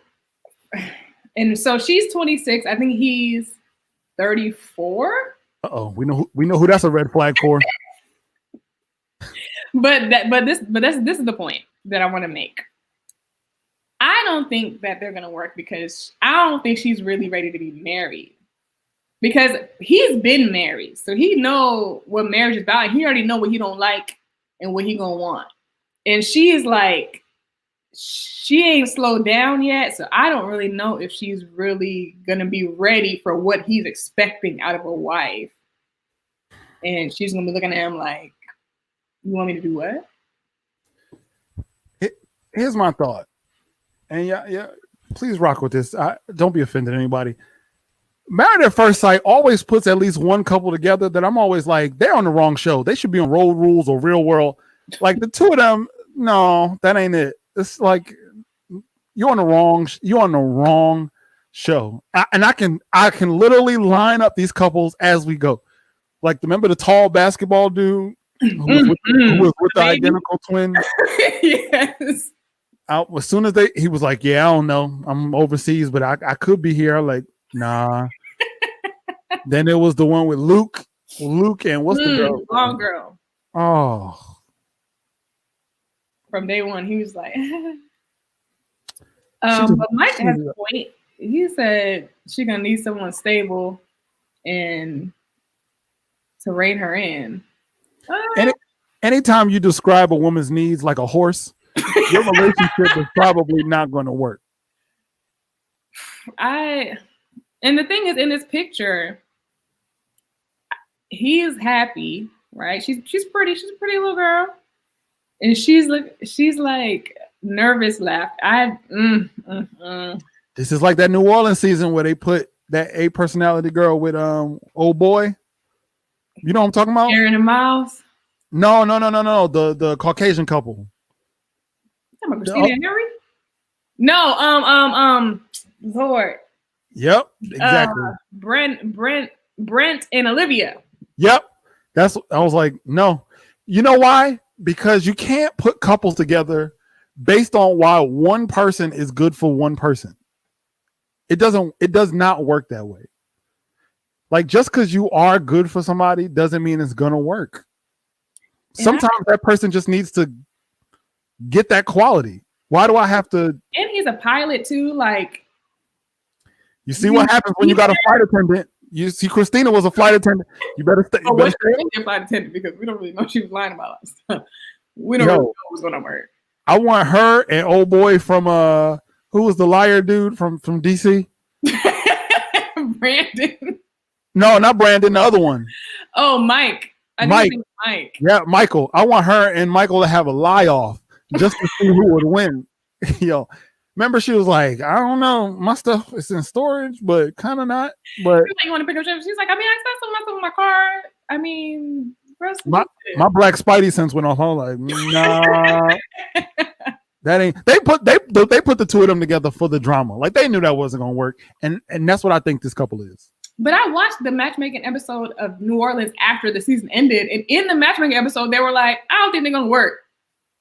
she's 26. I think he's 34. Uh-oh. We know who that's a red flag for. But this is the point that I want to make. I don't think that they're gonna work because I don't think she's really ready to be married. Because he's been married, so he know what marriage is about. And he already know what he don't like and what he gonna want. And she is like, she ain't slowed down yet, so I don't really know if she's really gonna be ready for what he's expecting out of a wife. And she's gonna be looking at him like, "You want me to do what?" Here's my thought, and yeah, please rock with this. Don't be offended, anybody. Married at First Sight always puts at least one couple together that I'm always like, they're on the wrong show. They should be on Road Rules or Real World. Like the two of them, no, that ain't it. It's like you're on the wrong show. I can literally line up these couples as we go. Like, remember the tall basketball dude who was with the identical twin? Yes. As soon as he was like, yeah, I don't know, I'm overseas, but I could be here. I'm like, nah. Then there was the one with Luke, and what's the girl? Long girl. Oh. From day one, he was like, but Mike has a point. He said she's gonna need someone stable and to rein her in. Anytime you describe a woman's needs like a horse, your relationship is probably not going to work. And the thing is, in this picture, he is happy, right? She's pretty. She's a pretty little girl, and she's like nervous laugh. This is like that New Orleans season where they put that A personality girl with old boy. You know what I'm talking about? Aaron and Miles. No. The Caucasian couple. You talking about Christina and Harry? No. Lord. Yep. Exactly. Brent and Olivia. Yep. I was like, no. You know why? Because you can't put couples together based on why one person is good for one person. It does not work that way. Like, just because you are good for somebody doesn't mean it's gonna work. Sometimes that person just needs to get that quality. Why do I have to? And he's a pilot too. Like, you see what happens when you got a flight attendant. You see, Christina was a flight attendant. You better stay. Oh, was she a flight attendant? Because we don't really know she was lying about us. We don't really know what's going to work. I want her and old boy from who was the liar dude from DC? Brandon. No, not Brandon. The other one. Oh, Mike. Mike. Yeah, Michael. I want her and Michael to have a lie off just to see who would win. Yo, remember she was like, I don't know, my stuff is in storage, but kind of not. But you want to pick up shit? She's like, I mean, I got some stuff in my car. I mean, my black Spidey sense went off. I was like, nah, that ain't. They put the two of them together for the drama. Like, they knew that wasn't gonna work, and that's what I think this couple is. But I watched the matchmaking episode of New Orleans after the season ended, and in the matchmaking episode, they were like, I don't think they're gonna work.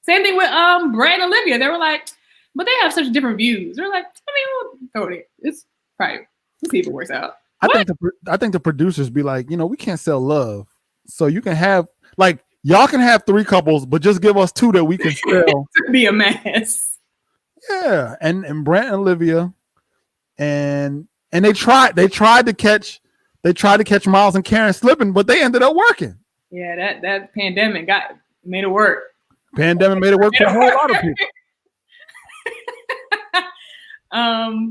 Same thing with Brad and Olivia. They were like, but they have such different views. They're like, I mean, we'll throw it. It's probably, we'll see if it works out. I think the producers be like, we can't sell love, so you can have like y'all can have 3 couples, but just give us 2 that we can sell. To be a mess. Yeah, and Brent and Olivia, and they tried to catch Miles and Karen slipping, but they ended up working. Yeah, that pandemic made it work. Pandemic made it work for a whole lot of people.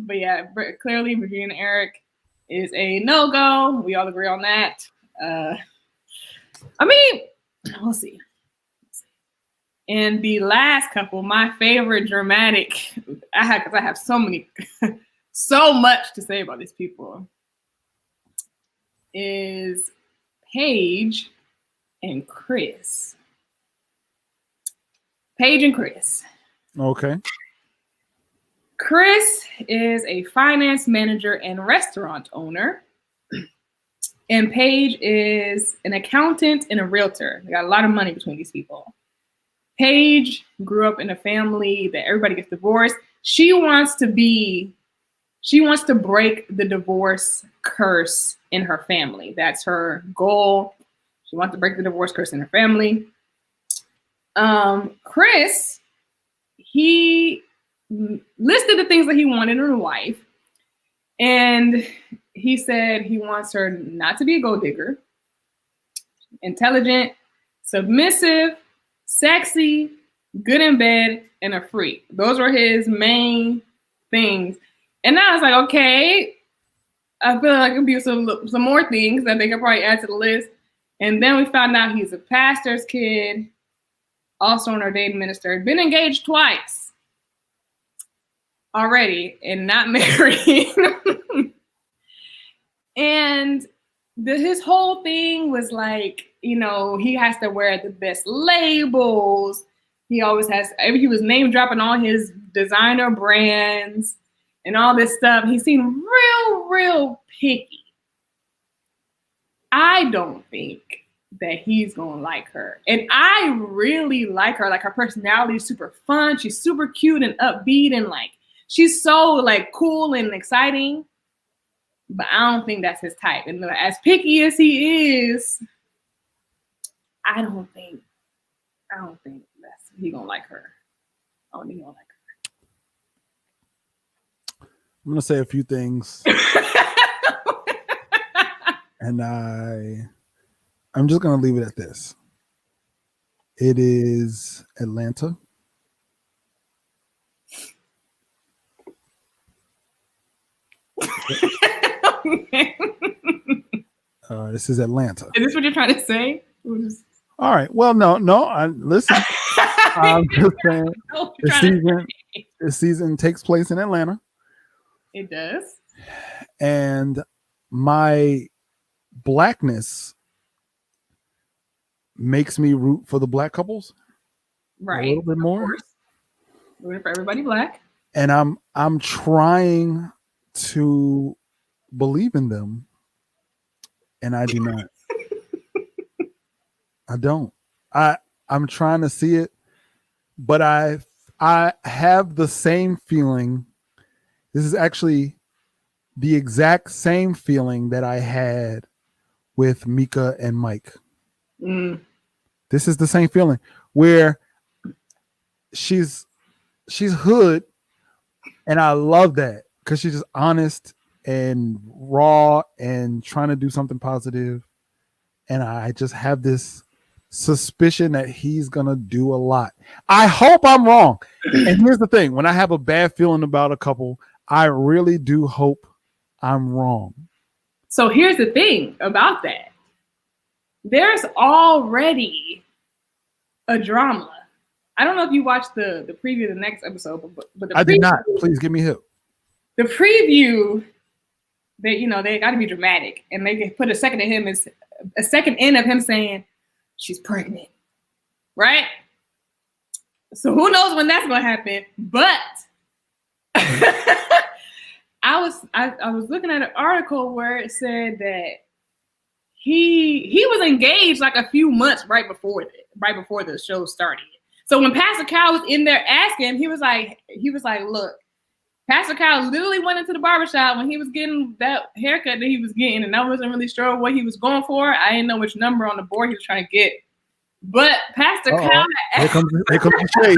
But yeah, clearly Virginia and Eric is a no-go. We all agree on that. I mean, we'll see. And the last couple, my favorite dramatic, I have so much to say about these people, is Paige and Chris. Paige and Chris. Okay. Chris is a finance manager and restaurant owner. And Paige is an accountant and a realtor. They got a lot of money between these people. Paige grew up in a family that everybody gets divorced. She wants to break the divorce curse in her family. That's her goal. She wants to break the divorce curse in her family. Chris, he listed the things that he wanted in a wife. And he said he wants her not to be a gold digger, intelligent, submissive, sexy, good in bed, and a freak. Those were his main things. And I was like, okay, I feel like it could be some more things that they could probably add to the list. And then we found out he's a pastor's kid, also an ordained minister, been engaged twice already and not married. And his whole thing was like, he has to wear the best labels. He always has, he was name dropping all his designer brands and all this stuff. He seemed real picky. I don't think that he's gonna like her. And I really like her. Like, her personality is super fun. She's super cute and upbeat, and like she's so like cool and exciting. But I don't think that's his type. And as picky as he is, I don't think he gonna like her. I don't think he gonna like her. I'm gonna say a few things. And I'm just gonna leave it at this. It is Atlanta. This is Atlanta. Is this what you're trying to say? All right. Well, no. Listen. I'm just saying the season takes place in Atlanta. It does. And my blackness makes me root for the black couples. Right. A little bit more. Rooting for everybody black. And I'm trying to believe in them. And I do not. I don't. I'm trying to see it, but I have the same feeling. This is actually the exact same feeling that I had with Mika and Mike. Mm. This is the same feeling where she's hood, and I love that because she's just honest and raw and trying to do something positive. And I just have this suspicion that he's gonna do a lot. I hope I'm wrong. And here's the thing: when I have a bad feeling about a couple, I really do hope I'm wrong. So here's the thing about that. There's already a drama. I don't know if you watched the preview of the next episode, but I did not. Please give me hip. The preview, they got to be dramatic, and they put a second in of him saying she's pregnant, right? So who knows when that's gonna happen? But I was looking at an article where it said that he was engaged like a few months right before the show started. So when Pastor Cal was in there asking him, he was like, look, Pastor Cal literally went into the barbershop when he was getting that haircut that he was getting, and I wasn't really sure what he was going for. I didn't know which number on the board he was trying to get. But Pastor Cal, here comes the shade.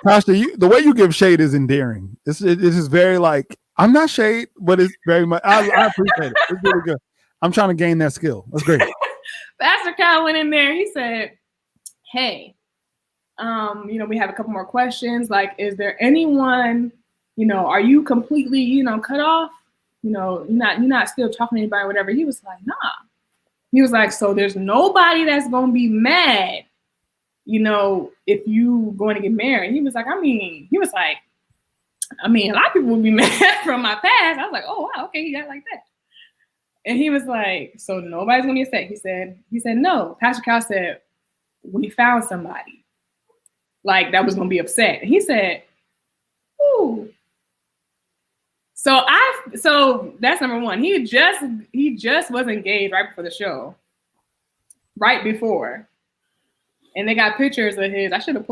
Tasha, the way you give shade is endearing. This is very like, I'm not shade, but it's very much. I appreciate it. It's really good. I'm trying to gain that skill. That's great. Pastor Cal went in there. He said, "Hey, we have a couple more questions. Like, is there anyone, are you completely, cut off? You're not still talking to anybody, or whatever." He was like, "Nah." He was like, "So there's nobody that's gonna be mad, if you going to get married." He was like, a lot of people would be mad from my past. I was like, "Oh wow, okay, you got it like that." And he was like, "So nobody's gonna be upset." He said, "No." Pastor Cal said, "We found somebody like that was gonna be upset." And he said, "Ooh." So that's number one. He just was engaged right before the show. Right before. And they got pictures of his. I should have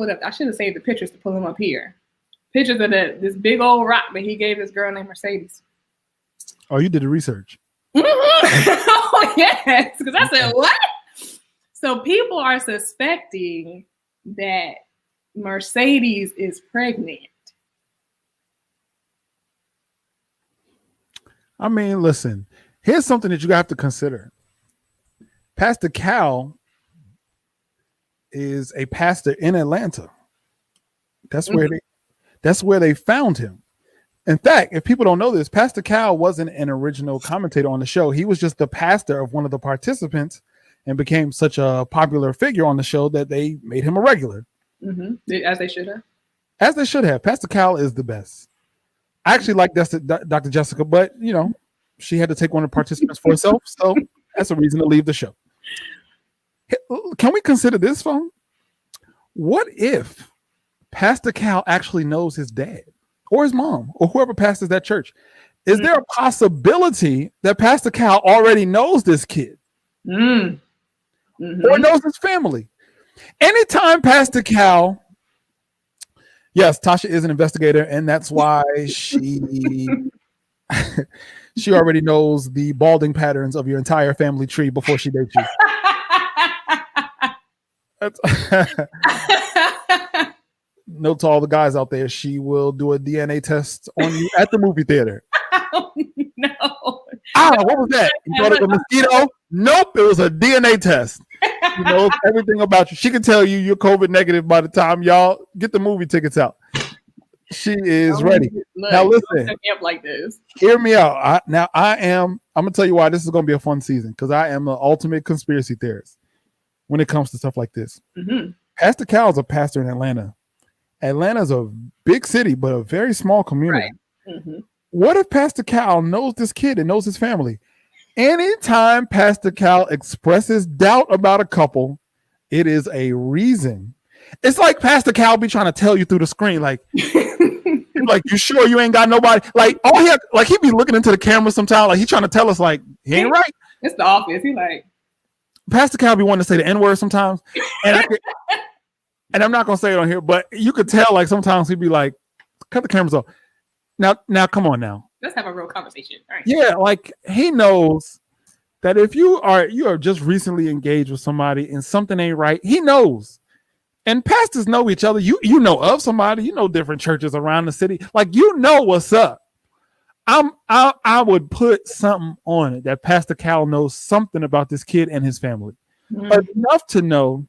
saved the pictures to pull them up here. Pictures of this big old rock that he gave this girl named Mercedes. Oh, you did the research. Oh, yes. Because I said, what? So people are suspecting that Mercedes is pregnant. I mean, listen, here's something that you have to consider. Pastor Cal is a pastor in Atlanta. That's where they found him. In fact, if people don't know this, Pastor Cal wasn't an original commentator on the show. He was just the pastor of one of the participants and became such a popular figure on the show that they made him a regular. Mm-hmm. As they should have. As they should have. Pastor Cal is the best. I actually like Dr. Jessica, but, she had to take one of the participants for herself. So that's a reason to leave the show. Can we consider this, phone? What if Pastor Cal actually knows his dad or his mom or whoever pastors that church? Is there a possibility that Pastor Cal already knows this kid or knows his family? Anytime Pastor Cal, yes, Tasha is an investigator, and that's why she already knows the balding patterns of your entire family tree before she dates you. Note to all the guys out there, she will do a DNA test on you at the movie theater. Oh, no. What was that? You thought it was a mosquito? Nope, it was a DNA test. She knows everything about you. She can tell you you're COVID negative by the time y'all get the movie tickets out. She is ready. Look, now listen, set me up like this. Hear me out. I'm gonna tell you why this is gonna be a fun season, because I am the ultimate conspiracy theorist when it comes to stuff like this. Mm-hmm. Pastor Cal is a pastor in Atlanta. Atlanta's a big city, but a very small community. Right. Mm-hmm. What if Pastor Cal knows this kid and knows his family? Anytime Pastor Cal expresses doubt about a couple, it is a reason. It's like Pastor Cal be trying to tell you through the screen, like, like, you sure you ain't got nobody? Like, he be looking into the camera sometimes, like he trying to tell us, like, he ain't right. It's the office. He like Pastor Cal be wanting to say the N-word sometimes, and I'm not gonna say it on here, but you could tell, like, sometimes he'd be like, cut the cameras off. Now, come on now. Let's have a real conversation. All right. Yeah, like, he knows that if you are just recently engaged with somebody and something ain't right, he knows. And pastors know each other. You know of somebody, different churches around the city. Like, what's up. I would put something on it that Pastor Cal knows something about this kid and his family. Enough to know.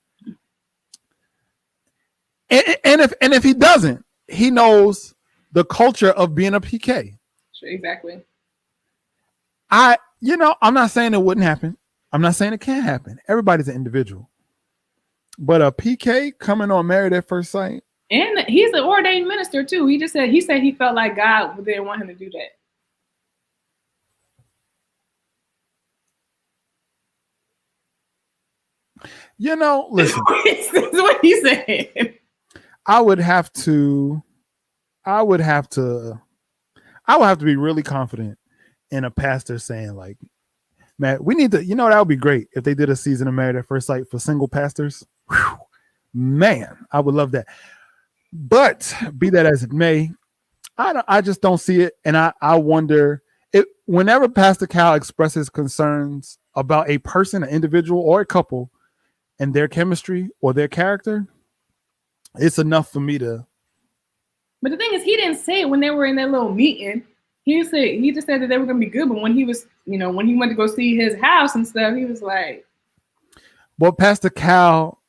And if he doesn't, he knows the culture of being a PK. Sure, exactly. I'm not saying it wouldn't happen. I'm not saying it can't happen. Everybody's an individual. But a PK coming on Married at First Sight. And he's an ordained minister too. He said he felt like God didn't want him to do that. Listen. This is what he said. I would have to I would have to be really confident in a pastor saying like, man, we need to, that would be great if they did a season of Married at First Sight for single pastors. Whew, man, I would love that. But be that as it may, I just don't see it. And I wonder if whenever Pastor Cal expresses concerns about a person, an individual, or a couple and their chemistry or their character, it's enough for me to. But the thing is, he didn't say it when they were in that little meeting. He just said that they were going to be good. But when he was, when he went to go see his house and stuff, he was like. Well, Pastor Cal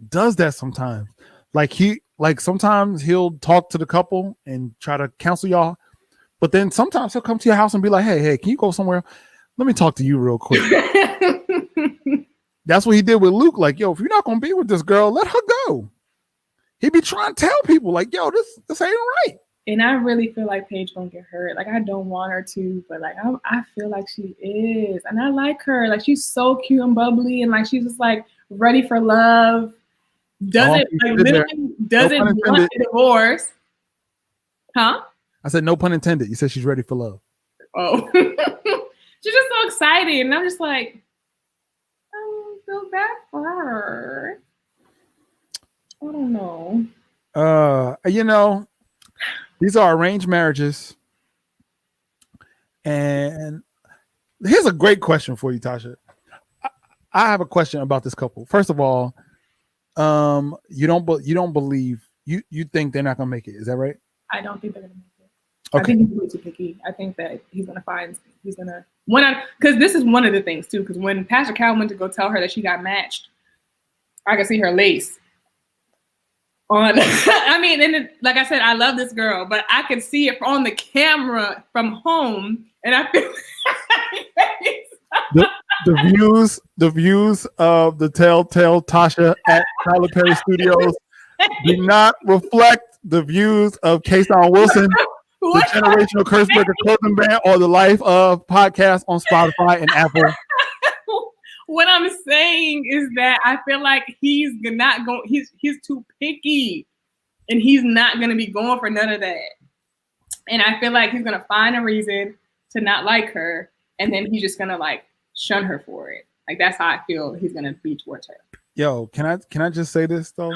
does that sometimes. Like sometimes he'll talk to the couple and try to counsel y'all. But then sometimes he'll come to your house and be like, hey, can you go somewhere? Let me talk to you real quick. That's what he did with Luke. Like, yo, if you're not going to be with this girl, let her go. He be trying to tell people like, yo, this ain't right. And I really feel like Paige gonna get hurt. Like, I don't want her to, but like, I feel like she is. And I like her. Like, she's so cute and bubbly. And like, she's just like ready for love. Doesn't want a divorce. Huh? I said, no pun intended. You said she's ready for love. Oh. She's just so excited. And I'm just like, I don't feel bad for her. I don't know. These are arranged marriages. And here's a great question for you, Tasha. I have a question about this couple. First of all, you don't believe you think they're not gonna make it. Is that right? I don't think they're gonna make it. Okay. I think he's way too picky. I think that he's gonna because this is one of the things too. Because when Pastor Cal went to go tell her that she got matched, I could see her lace on. I mean, and like I said, I love this girl, but I could see it on the camera from home, and I feel the views of the Telltale Tasha at Tyler Perry Studios do not reflect the views of Kasaun Wilson, the Generational Cursebreaker Clothing Brand, or the Life of Podcast on Spotify and Apple. What I'm saying is that I feel like he's not going. He's too picky, and he's not going to be going for none of that. And I feel like he's going to find a reason to not like her, and then he's just going to like shun her for it. Like, that's how I feel he's going to be towards her. Yo, can I just say this though?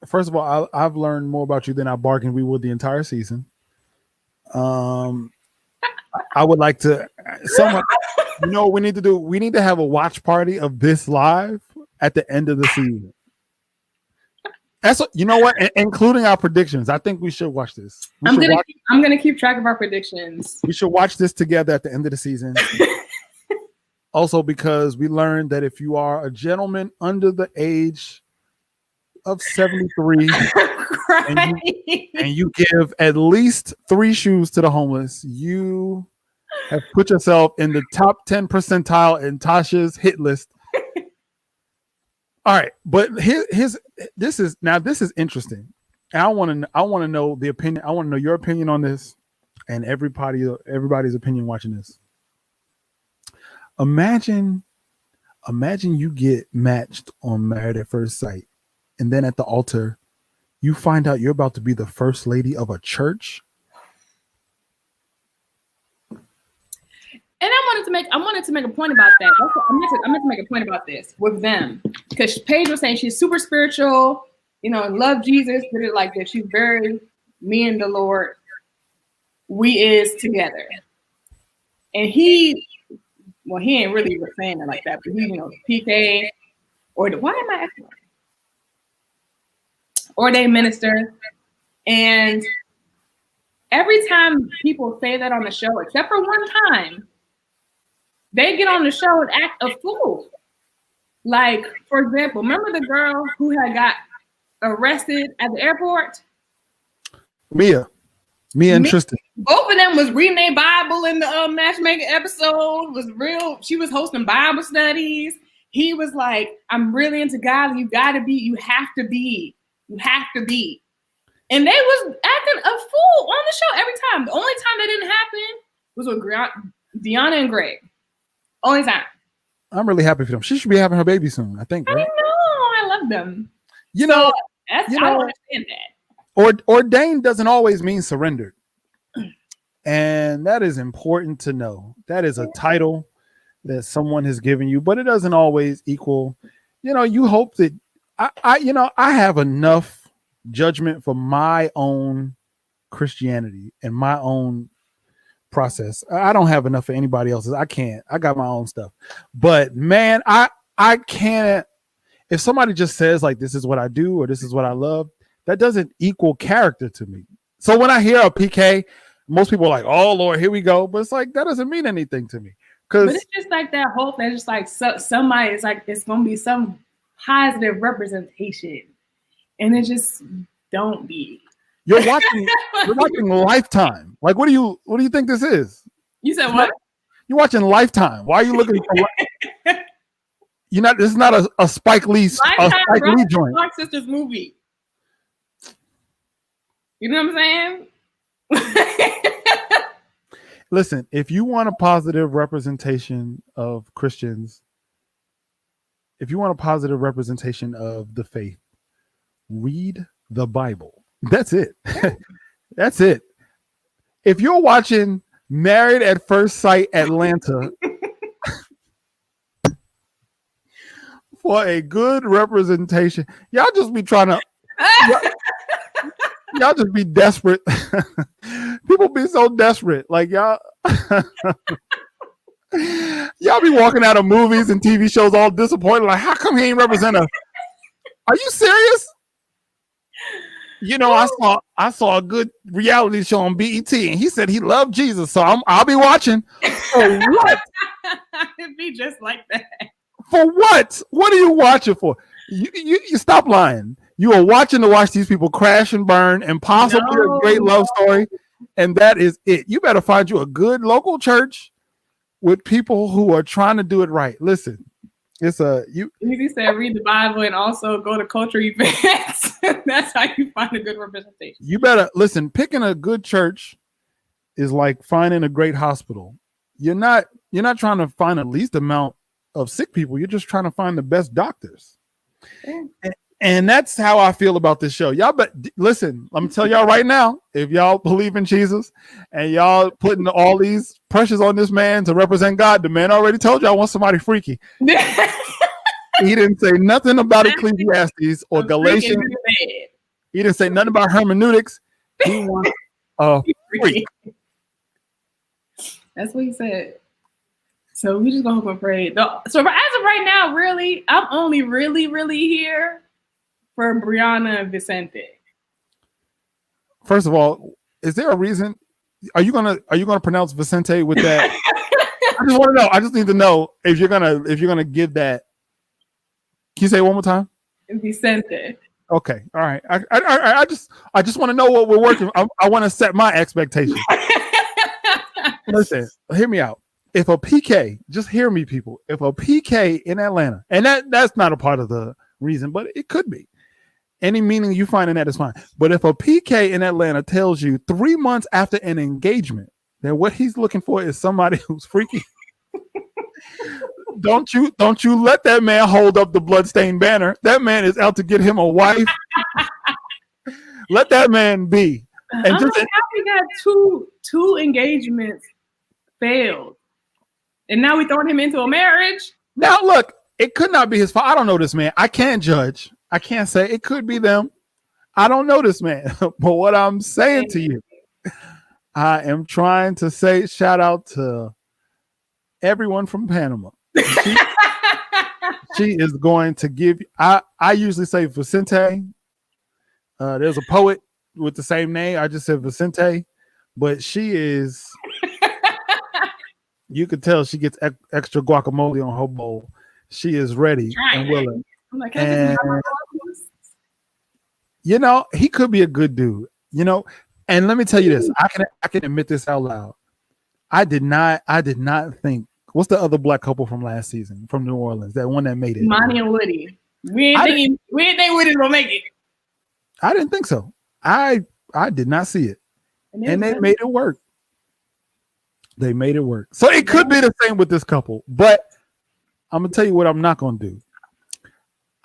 First of all, I've learned more about you than I bargained we would the entire season. I would like to someone. You know what we need to do? We need to have a watch party of this live at the end of the season. You know what? Including our predictions. I think we should watch this. I'm gonna keep track of our predictions. We should watch this together at the end of the season. Also, because we learned that if you are a gentleman under the age of 73 and you give at least 3 shoes to the homeless, you have put yourself in the top 10 percentile in Tasha's hit list. All right, but this is interesting. And I want to know the opinion. I want to know your opinion on this, and everybody's opinion watching this. Imagine you get matched on Married at First Sight, and then at the altar, you find out you're about to be the first lady of a church. And I wanted to make a point about that. I meant to make a point about this with them, because Paige was saying she's super spiritual, love Jesus, did it like this. She's very me and the Lord. We is together, and he ain't really saying it like that, but he, PK why am I acting like or they minister, and every time people say that on the show, except for one time, they get on the show and act a fool. Like, for example, remember the girl who had got arrested at the airport? Mia and Tristan. Both of them was reading their Bible in the Matchmaking episode. Was real. She was hosting Bible studies. He was like, I'm really into God. You have to be. And they was acting a fool on the show every time. The only time that didn't happen was with Deanna and Greg. Only time. I'm really happy for them. She should be having her baby soon, I think. Right? I know. I love them. I understand that. Ordained doesn't always mean surrendered. And that is important to know. That is a title that someone has given you, but it doesn't always equal, you hope that I have enough judgment for my own Christianity and my own process. I don't have enough for anybody else's. I can't. I got my own stuff. But man, I can't. If somebody just says like this is what I do or this is what I love, that doesn't equal character to me. So when I hear a PK, most people are like, "Oh Lord, here we go," but it's like that doesn't mean anything to me. But it's just like that hope that just like somebody is like it's gonna be some positive representation, and it just don't be. You're watching Lifetime. Like, what do you think this is? You said what? You're watching Lifetime. Why are you looking for? This is not a Spike Lee joint. Dark Sisters movie. You know what I'm saying? Listen, if you want a positive representation of Christians, if you want a positive representation of the faith, read the Bible. That's it. That's it. If you're watching Married at First Sight Atlanta for a good representation, y'all just be trying to y'all just be desperate. People be so desperate. Like y'all be walking out of movies and TV shows all disappointed. Like, how come he ain't represent us? Are you serious? I saw a good reality show on BET, and he said he loved Jesus, so I'll be watching. For what? It'd be just like that. For what? What are you watching for? You stop lying. You are watching to watch these people crash and burn, and possibly a great love story, and that is it. You better find you a good local church with people who are trying to do it right. Listen. He said read the Bible and also go to culture events. That's how you find a good representation. You better listen. Picking a good church is like finding a great hospital. You're not trying to find the least amount of sick people. You're just trying to find the best doctors. Yeah. And that's how I feel about this show. Y'all, but listen, let me tell y'all right now, if y'all believe in Jesus and y'all putting all these pressures on this man to represent God, the man already told you I want somebody freaky. He didn't say nothing about Ecclesiastes or Galatians. He didn't say nothing about hermeneutics. He wants a freak. That's what he said. So we just gonna hope and pray. So as of right now, really, I'm only really here for Brianna and Vicente. First of all, is there a reason? Are you gonna pronounce Vicente with that? I just want to know. I just need to know if you're gonna give that. Can you say it one more time? Vicente. Okay. All right. I just want to know what we're working. I want to set my expectations. Listen, hear me out. If a PK, just hear me, people. If a PK in Atlanta, and that's not a part of the reason, but it could be. Any meaning you find in that is fine. But if a PK in Atlanta tells you 3 months after an engagement that what he's looking for is somebody who's freaky, don't you let that man hold up the bloodstained banner. That man is out to get him a wife. Let that man be. And just how we got two engagements failed, and now we throwing him into a marriage. Now look, it could not be his fault. I don't know this man. I can't judge. I can't say it could be them. I don't know this man. But what I'm saying to you, I am trying to say shout out to everyone from Panama. She is going to give. I usually say Vicente. There's a poet with the same name. I just said Vicente, but she is. You could tell she gets extra guacamole on her bowl. She is ready and willing. I'm like, he could be a good dude. And let me tell you this. I can admit this out loud. I did not think. What's the other black couple from last season from New Orleans? That one that made it. Monty and Woody. We didn't think Woody will make it. I didn't think so. I did not see it. And they made it work. They made it work. So it could be the same with this couple. But I'm going to tell you what I'm not going to do.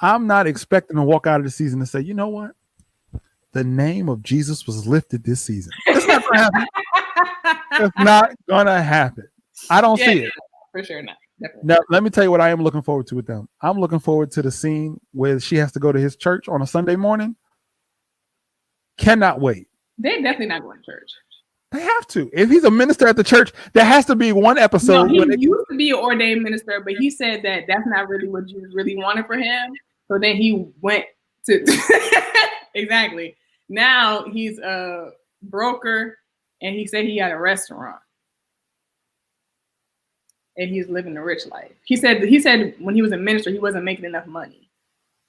I'm not expecting to walk out of the season and say, you know what? the name of Jesus was lifted this season. It's not gonna happen. It's not gonna happen. I don't see it. For sure not. Definitely. Now, let me tell you what I am looking forward to with them. I'm looking forward to the scene where she has to go to his church on a Sunday morning. Cannot wait. They're definitely not going to church. They have to. If he's a minister at the church, there has to be one episode. No, he used to be an ordained minister, but he said that that's not really what Jesus really wanted for him. So then he went to exactly. Now he's a broker, and he said he had a restaurant, and he's living a rich life. He said when he was a minister, he wasn't making enough money,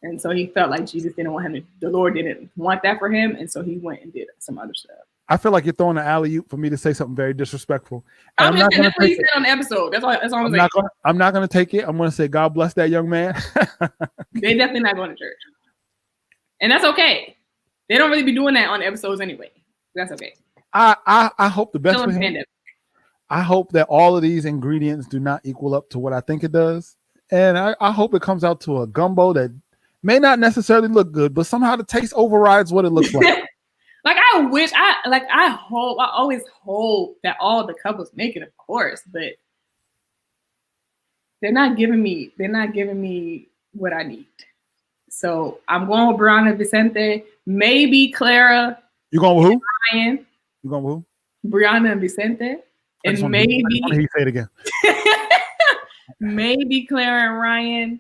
and so he felt like Jesus didn't want him to. The Lord didn't want that for him, and so he went and did some other stuff. I feel like you're throwing an alley-oop for me to say something very disrespectful. I'm just saying that's what he said on the episode. That's all I'm saying. I'm not going to take it. I'm going to say God bless that young man. They're definitely not going to church. And that's okay. They don't really be doing that on episodes anyway. That's okay. I hope the best for him. I hope that all of these ingredients do not equal up to what I think it does. And I hope it comes out to a gumbo that may not necessarily look good, but somehow the taste overrides what it looks like. Like I always hope that all the couples make it, of course, but they're not giving me what I need. So I'm going with Brianna Vicente, maybe Clara. You going with who? Ryan. You going with who? Brianna and Vicente. And maybe he say it again. Maybe Clara and Ryan.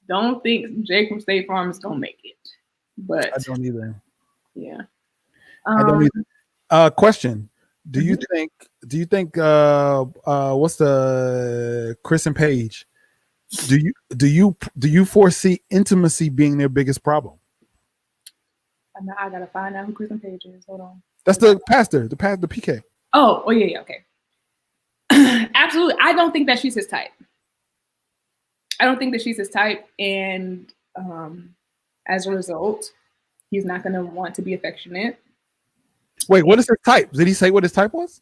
Don't think Jake from State Farm is gonna make it. But I don't either. Yeah. I don't either. Question. Do you think what's the Chris and Paige? Do you foresee intimacy being their biggest problem? I gotta find out who Chris and Paige is. Hold on. That's the pastor, the PK. Oh yeah, okay. Absolutely. I don't think that she's his type. And as a result, he's not going to want to be affectionate. Wait, what is his type? Did he say what his type was?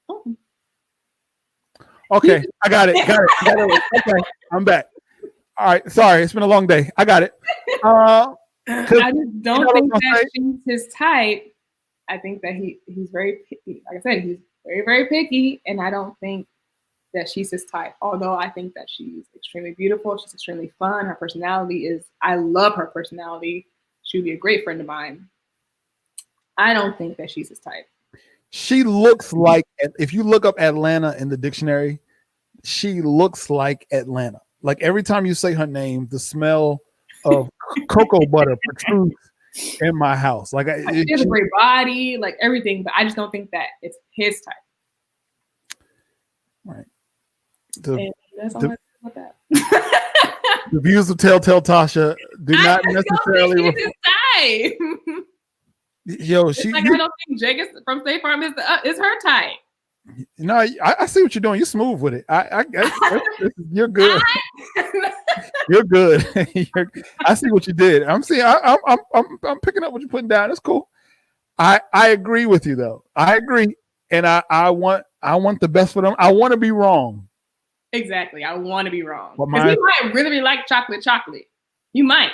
Oh. Okay, I got it. Okay, I'm back. All right, sorry, it's been a long day. I got it. I just don't think that she's his type. I think that he's very picky. Like I said, he's very, very picky, and I don't think that she's his type. Although I think that she's extremely beautiful. She's extremely fun. Her personality is, I love her personality. She would be a great friend of mine. I don't think that she's his type. She looks like, if you look up Atlanta in the dictionary, she looks like Atlanta. Like every time you say her name, the smell of cocoa butter protrudes in my house. Like she has a great body, like everything, but I just don't think that it's his type. Right. That's all I about that. The views of Telltale Tasha do not necessarily. Don't think she's his type. Yo, I don't think Jake from State Farm is her type. No, I see what you're doing. You're smooth with it. You're good. You're good. I see what you did. I'm picking up what you're putting down. That's cool. I agree with you though. I agree, and I want the best for them. I want to be wrong. Exactly. I want to be wrong. Because he might really like chocolate. You might.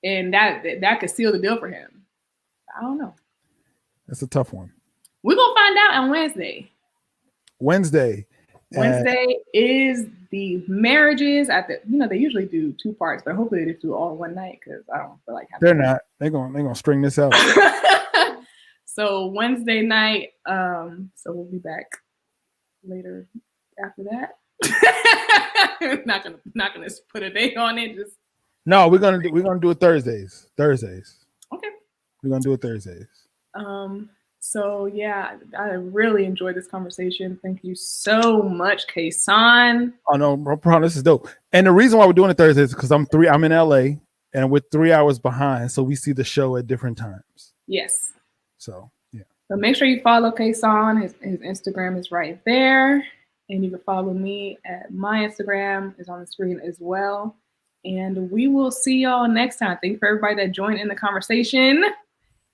And that could seal the deal for him. I don't know. That's a tough one. We're going to find out on Wednesday. Wednesday is the marriages at the, they usually do 2 parts, but hopefully they do all one night because I don't feel like having They're not. They're going to string this out. So Wednesday night, so we'll be back later after that. not gonna put a date on it. Just no, we're gonna do it Thursdays. Okay. We're gonna do it Thursdays. So yeah, I really enjoyed this conversation. Thank you so much, Kasaun. Oh no, bro, this is dope. And the reason why we're doing it Thursdays is because I'm in LA and we're 3 hours behind, so we see the show at different times. Yes. So yeah. So make sure you follow Kasaun. His Instagram is right there. And you can follow me at my Instagram is on the screen as well. And we will see y'all next time. Thank you for everybody that joined in the conversation.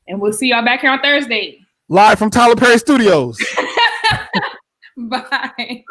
And we'll see y'all back here on Thursday. Live from Tyler Perry Studios. Bye.